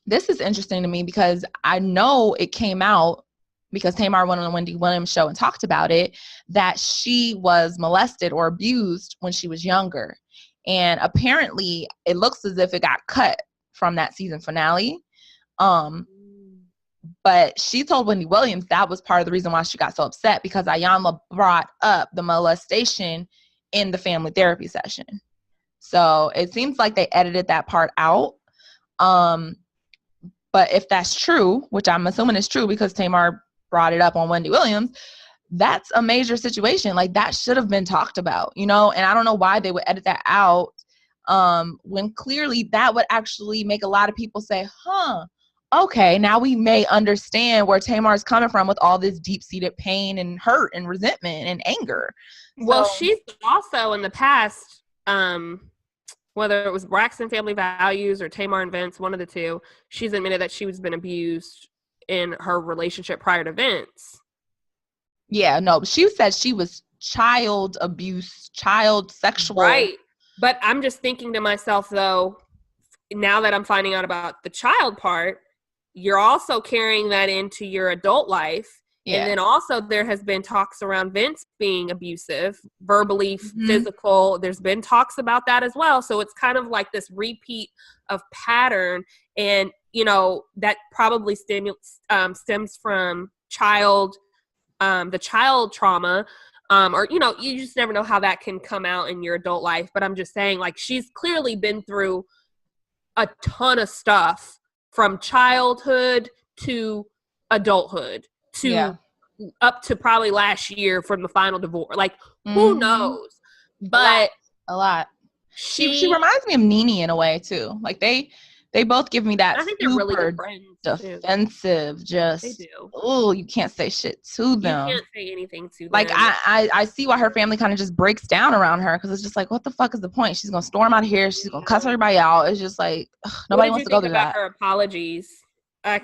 this is interesting to me because I know it came out because Tamar went on the Wendy Williams show and talked about it, that she was molested or abused when she was younger. And apparently it looks as if it got cut from that season finale. But she told Wendy Williams that was part of the reason why she got so upset, because Ayanla brought up the molestation in the family therapy session. So it seems like they edited that part out. But if that's true, which I'm assuming is true because Tamar brought it up on Wendy Williams, that's a major situation. Like that should have been talked about, you know? And I don't know why they would edit that out when clearly that would actually make a lot of people say, okay, now we may understand where Tamar is coming from with all this deep-seated pain and hurt and resentment and anger. Well, she's also in the past, whether it was Braxton Family Values or Tamar and Vince, one of the two, she's admitted that she was been abused in her relationship prior to Vince. Yeah, no, she said she was child abuse, child sexual. Right. But I'm just thinking to myself, though, now that I'm finding out about the child part, you're also carrying that into your adult life. Yeah. And then also there has been talks around Vince being abusive, verbally, physical. There's been talks about that as well. So it's kind of like this repeat of pattern. And, you know, that probably stems from the child trauma. Or, you know, you just never know how that can come out in your adult life. But I'm just saying, like, she's clearly been through a ton of stuff from childhood to adulthood to up to probably last year from the final divorce. Like, who knows? But a lot. She reminds me of Nene in a way too. Like they both give me that. I think they're really good friends, defensive. Just they do. Oh, you can't say shit to them. You can't say anything to them. Like I see why her family kind of just breaks down around her, because it's just like, what the fuck is the point? She's gonna storm out of here. She's gonna cuss everybody out. It's just like nobody wants to go through that. Her apologies. I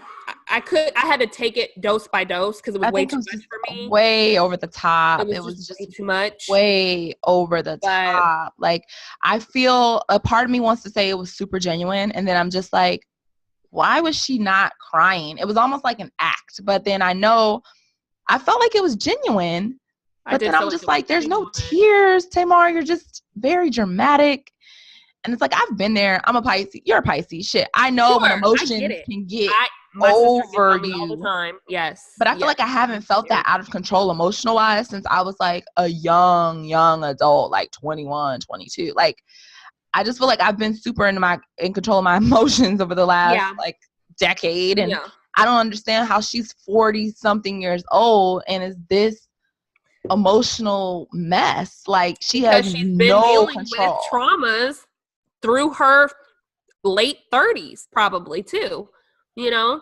had to take it dose by dose because it was way too much for me. Way over the top. It was just too much. Way over the top. Like, I feel a part of me wants to say it was super genuine, and then I'm just like, why was she not crying? It was almost like an act, but then I felt like it was genuine, but then I'm just like, there's no tears, Tamar. You're just very dramatic. And it's like, I've been there. I'm a Pisces. You're a Pisces. Shit. I know when emotions can get over you all the time. Yes. But I feel like I haven't felt that out of control emotional wise since I was like a young adult, like 21, 22. Like, I just feel like I've been super in control of my emotions over the last like decade. And I don't understand how she's 40 something years old and is this emotional mess. Like, she's been dealing control. With traumas through her late 30s, probably, too. You know?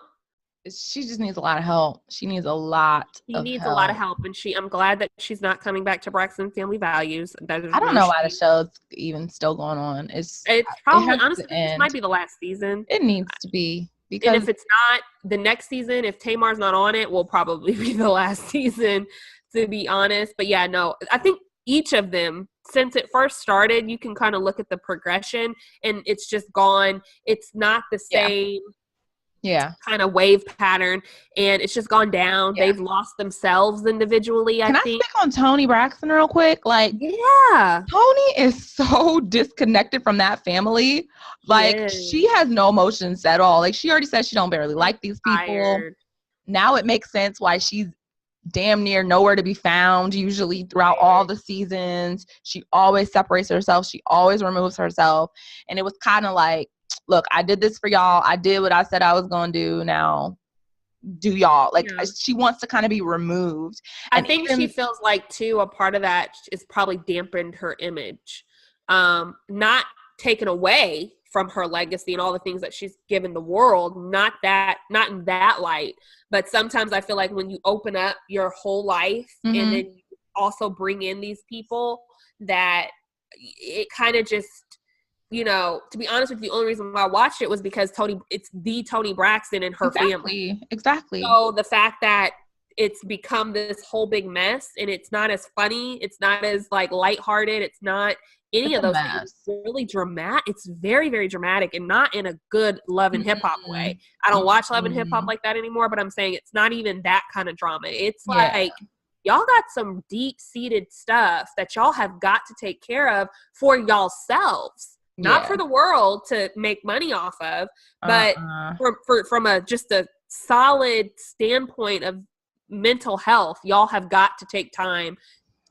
She just needs a lot of help. She needs a lot of help. And I'm glad that she's not coming back to Braxton Family Values. I don't know why the show's even still going on. It's probably, honestly, this might be the last season. It needs to be. Because and if it's not, the next season, if Tamar's not on it, will probably be the last season, to be honest. But yeah, no, I think each of them, since it first started, you can kind of look at the progression, and it's just gone. It's not the same kind of wave pattern, and it's just gone down. They've lost themselves individually. Can I speak on Toni Braxton real quick? Like, Toni is so disconnected from that family. Like, she has no emotions at all. Like, she already said she don't barely like these people. Now it makes sense why she's damn near nowhere to be found usually throughout all the seasons. She always separates herself. She always removes herself. And it was kind of like, look, I did this for y'all. I did what I said I was going to do. Now do y'all. Like, she wants to kind of be removed. I think she feels like, too, a part of that is probably dampened her image. Not taken away from her legacy and all the things that she's given the world. Not in that light. But sometimes I feel like when you open up your whole life and then you also bring in these people, that it kind of just you know, to be honest with you, the only reason why I watched it was because it's the Toni Braxton and her family. Exactly. So the fact that it's become this whole big mess and it's not as funny, it's not as like lighthearted, it's not any of those things. It's really dramatic. It's very, very dramatic and not in a good love and hip hop way. I don't watch love and hip hop like that anymore, but I'm saying it's not even that kind of drama. It's like, y'all got some deep-seated stuff that y'all have got to take care of for y'all selves. Not for the world to make money off of, but from just a solid standpoint of mental health, y'all have got to take time.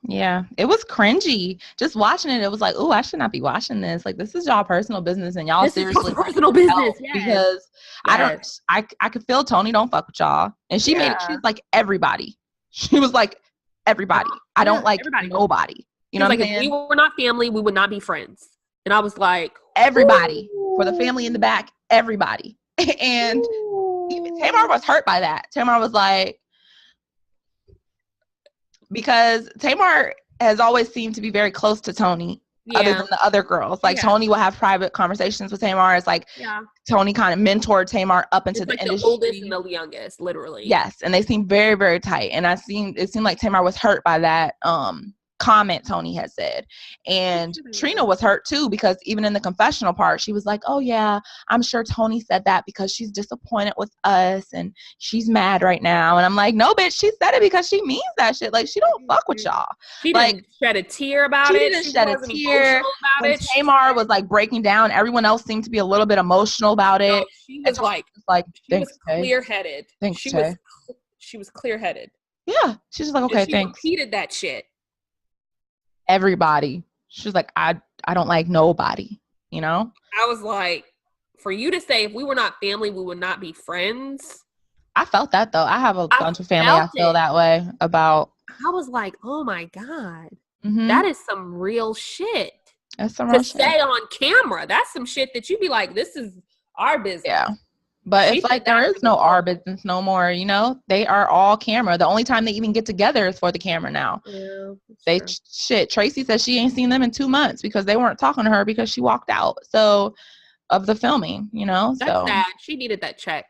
Yeah, it was cringy. Just watching it, it was like, oh, I should not be watching this. Like, this is y'all personal business, and y'all seriously personal business. Because I could feel Toni don't fuck with y'all, and she made it. She's like everybody. She was like everybody. I don't like nobody. You know what I'm saying? If we were not family, we would not be friends. And I was like, everybody. For the family in the back, everybody. And Tamar was hurt by that. Tamar was like, because Tamar has always seemed to be very close to Toni, other than the other girls. Like Toni will have private conversations with Tamar. It's like Toni kind of mentored Tamar up into the industry. The oldest and the youngest, literally. Yes, and they seem very, very tight. And it seemed like Tamar was hurt by that comment Toni had said. And Trina was hurt too, because even in the confessional part, she was like, oh yeah, I'm sure Toni said that because she's disappointed with us and she's mad right now. And I'm like, no bitch, she said it because she means that shit. Like, she don't fuck with y'all. She didn't shed a tear about it. She didn't shed a tear. When Tamar was like breaking down, everyone else seemed to be a little bit emotional about it. She was like she was clear-headed. Thanks, she was clear-headed. Yeah. She's just like, okay, thanks. She repeated that shit. Everybody. She was like, I don't like nobody, you know? I was like, for you to say if we were not family, we would not be friends. I felt that though. I have a bunch of family I feel that way about. I was like, oh my God. That is some real shit. That's some real shit. To say on camera. That's some shit that you'd be like, this is our business. Yeah. But it's like there is no our business no more, you know? They are all camera. The only time they even get together is for the camera now. Yeah, Tracy says she ain't seen them in 2 months because they weren't talking to her because she walked out. So, of the filming, you know? That's sad. She needed that check.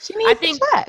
She needs the check.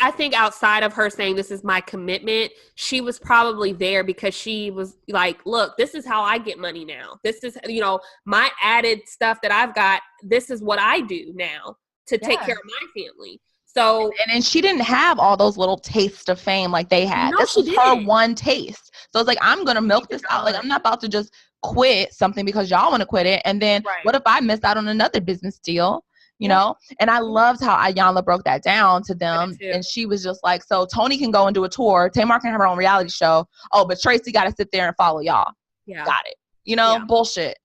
I think outside of her saying this is my commitment, she was probably there because she was like, look, this is how I get money now. This is, you know, my added stuff that I've got. This is what I do now to take care of my family. So and she didn't have all those little tastes of fame like they had. This was her one taste. So it's like, I'm gonna milk this out. Like, I'm not about to just quit something because y'all want to quit it. And then what if I miss out on another business deal? You know? And I loved how Ayanna broke that down to them. And she was just like, so Toni can go and do a tour. Tamar can have her own reality show. Oh, but Tracy got to sit there and follow y'all. Yeah. Got it. You know? Yeah. Bullshit.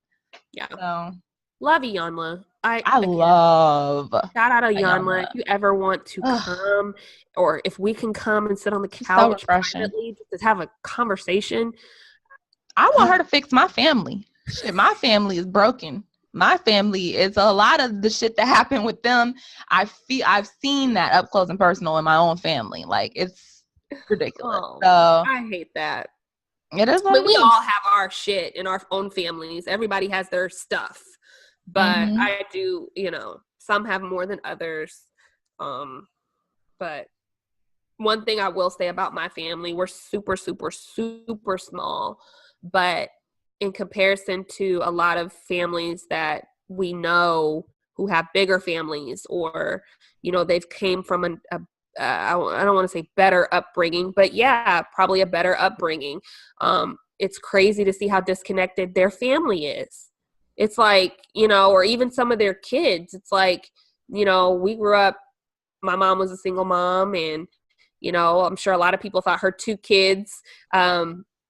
Yeah. So, love Ayanna. I love. Shout out Ayanna. If you ever want to come, or if we can come and sit on the couch privately just to have a conversation. I want her to fix my family. Shit, my family is broken. My family is a lot of the shit that happened with them. I've seen that up close and personal in my own family. Like, it's ridiculous. So I hate that. It is. But we all have our shit in our own families. Everybody has their stuff. But I do, you know, some have more than others. But one thing I will say about my family, we're super, super, super small. But in comparison to a lot of families that we know who have bigger families, or, you know, they've came from I don't want to say better upbringing, but yeah, probably a better upbringing. It's crazy to see how disconnected their family is. It's like, you know, or even some of their kids. It's like, you know, we grew up, my mom was a single mom, and, you know, I'm sure a lot of people thought her 2 kids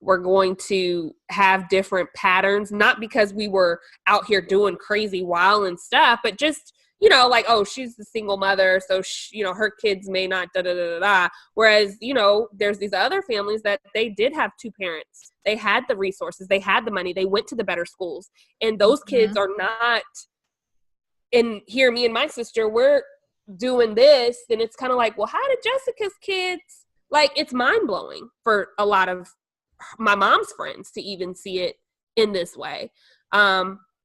were going to have different patterns, not because we were out here doing crazy wild and stuff, but just, you know, like, oh, she's the single mother, so you know, her kids may not da-da-da-da-da. Whereas, you know, there's these other families that they did have 2 parents. They had the resources. They had the money. They went to the better schools. And those kids are not, and here, me and my sister, we're doing this, and it's kind of like, well, how did Jessica's kids, like, it's mind-blowing for a lot of my mom's friends to even see it in this way.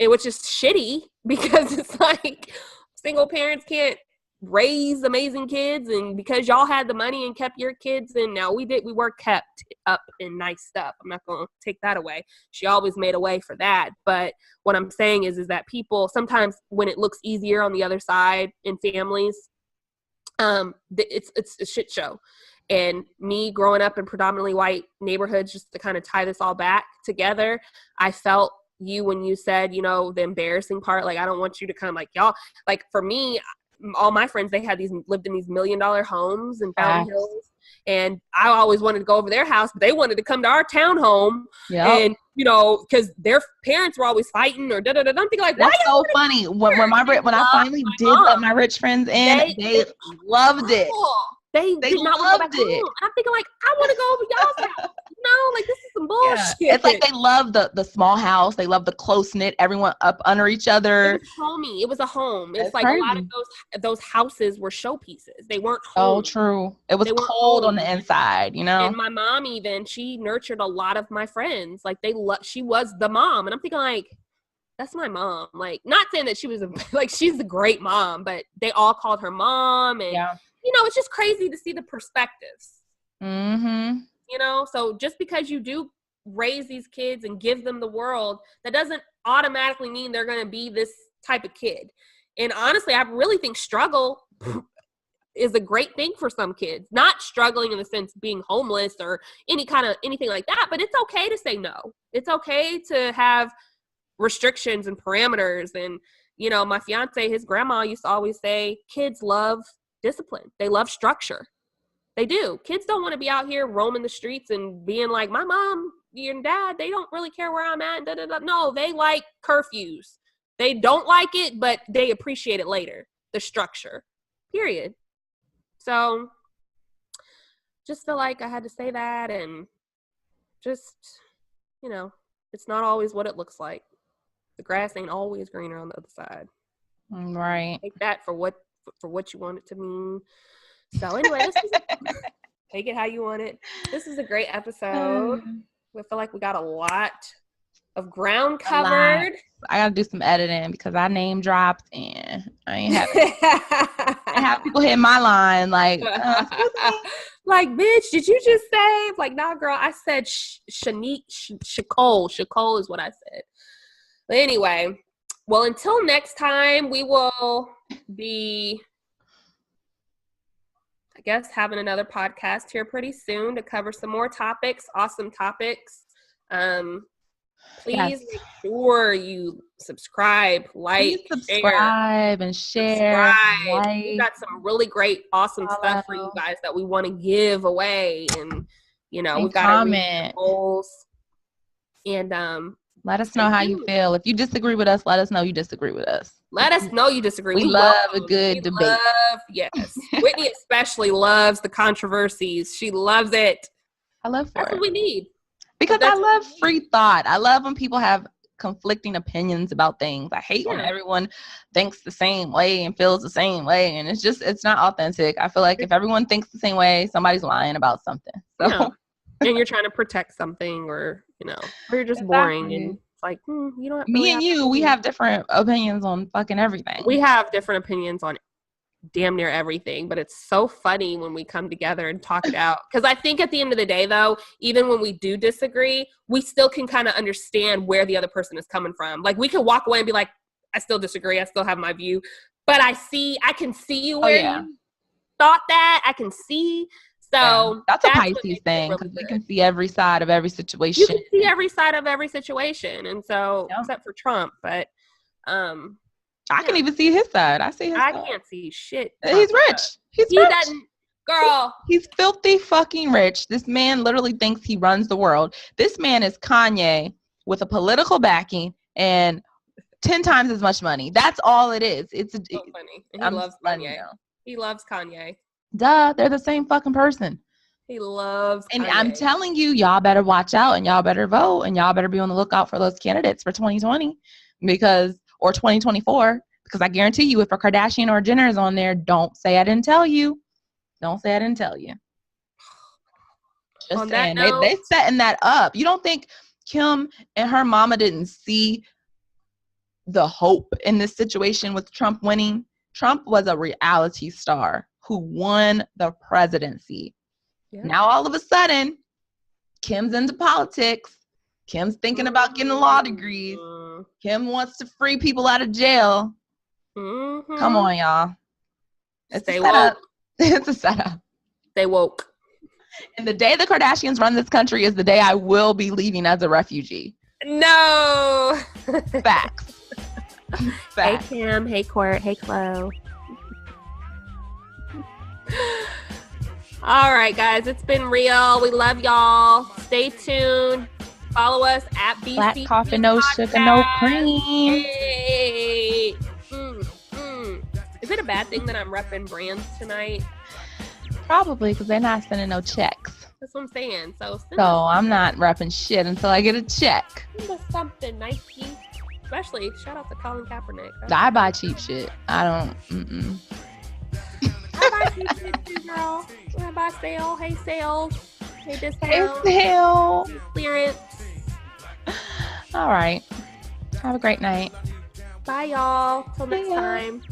which is shitty because it's like single parents can't raise amazing kids, and because y'all had the money and kept your kids, and now we were kept up in nice stuff. I'm not going to take that away. She always made a way for that. But what I'm saying is that people sometimes, when it looks easier on the other side in families, it's a shit show. And me growing up in predominantly white neighborhoods, just to kind of tie this all back together, I felt you when you said, you know, the embarrassing part, like, I don't want you to come, like, y'all, like, for me, all my friends, they had lived in these $1 million homes in Fountain Hills, and I always wanted to go over their house, but they wanted to come to our townhome, and you know, because their parents were always fighting or da-da-da. I'm thinking, like, that's so funny. When I finally did let my rich friends in, they loved it. They did not want to go back home. And I'm thinking, like, I want to go over y'all's house. No, like, this is some bullshit. Yeah. It's like they love the small house. They love the close-knit, everyone up under each other. It was homey. It was a home. It's like crazy. A lot of those houses were showpieces. They weren't home. Oh, true. It was cold on the inside, you know? And my mom even, she nurtured a lot of my friends. Like, she was the mom. And I'm thinking, like, that's my mom. Like, not saying that she was, like, she's a great mom, but they all called her mom. And, you know, it's just crazy to see the perspectives. Mm-hmm. You know, so just because you do raise these kids and give them the world, that doesn't automatically mean they're going to be this type of kid. And honestly, I really think struggle is a great thing for some kids. Not struggling in the sense of being homeless or anything like that, but it's okay to say no. It's okay to have restrictions and parameters. And, you know, my fiance, his grandma used to always say, kids love discipline. They love structure. They do. Kids don't want to be out here roaming the streets and being like, my mom and dad, they don't really care where I'm at. Da, da, da. No, they like curfews. They don't like it, but they appreciate it later. The structure. Period. So just feel like I had to say that, and just, you know, it's not always what it looks like. The grass ain't always greener on the other side. Right. Take that for what you want it to mean. So anyway, take it how you want it. This is a great episode. We feel like we got a lot of ground covered. I gotta do some editing because I name dropped and I ain't have people hit my line like, like, bitch, did you just say? Like, nah, girl, I said Shanique, Shakol is what I said. But anyway, well, until next time, we will be, I guess, having another podcast here pretty soon to cover some more topics, awesome topics. Please make sure you subscribe, like, and share. Like. We got some really great, awesome stuff for you guys that we want to give away, and you know, we've got comment goals. And let us know how you feel. If you disagree with us, let us know you disagree with us. Let us know you disagree. We love a good debate. Yes. Whitney especially loves the controversies. She loves it. That's what we need. Because I love free thought. I love when people have conflicting opinions about things. I hate when everyone thinks the same way and feels the same way. And it's not authentic. I feel like if everyone thinks the same way, somebody's lying about something. So. Yeah. And you're trying to protect something, or, you know, or you're just boring and it's like, you don't. Me and you, we have different opinions on fucking everything. We have different opinions on damn near everything, but it's so funny when we come together and talk it out. Because I think at the end of the day, though, even when we do disagree, we still can kind of understand where the other person is coming from. Like, we can walk away and be like, I still disagree. I still have my view. But I can see you where you thought that. I can see. So that's a Pisces thing, because we can see every side of every situation. You can see every side of every situation. And so, except for Trump, but I can even see his side. I see his side. I can't see shit. He's rich. He rich. Doesn't, girl. He's filthy fucking rich. This man literally thinks he runs the world. This man is Kanye with a political backing and 10 times as much money. That's all it is. It's so funny. He loves Kanye. He loves Kanye. Duh, they're the same fucking person. He loves And Kanye. I'm telling you, y'all better watch out and y'all better vote and y'all better be on the lookout for those candidates for 2020 or 2024, because I guarantee you, if a Kardashian or a Jenner is on there, don't say I didn't tell you. Don't say I didn't tell you. Just saying, they setting that up. You don't think Kim and her mama didn't see the hope in this situation with Trump winning. Trump was a reality star who won the presidency. Yep. Now, all of a sudden, Kim's into politics. Kim's thinking about getting law degrees. Kim wants to free people out of jail. Mm-hmm. Come on, y'all. It's a setup. It's a setup. Stay woke. And the day the Kardashians run this country is the day I will be leaving as a refugee. No. Facts. Facts. Hey, Kim. Hey, Court. Hey, Chloe. All right, guys. It's been real. We love y'all. Stay tuned. Follow us at BFV. Black coffee, no sugar, no cream. Hey. Is it a bad thing that I'm repping brands tonight? Probably, because they're not sending no checks. That's what I'm saying. So I'm not repping shit until I get a check. Send us something nice, especially shout out to Colin Kaepernick. I buy cheap shit. I don't. I buy cheap shit too, girl. I buy sale. Hey, sales. Hey, discount. Hey, sale. Clearance. All right. Have a great night. Bye, y'all. Till next time.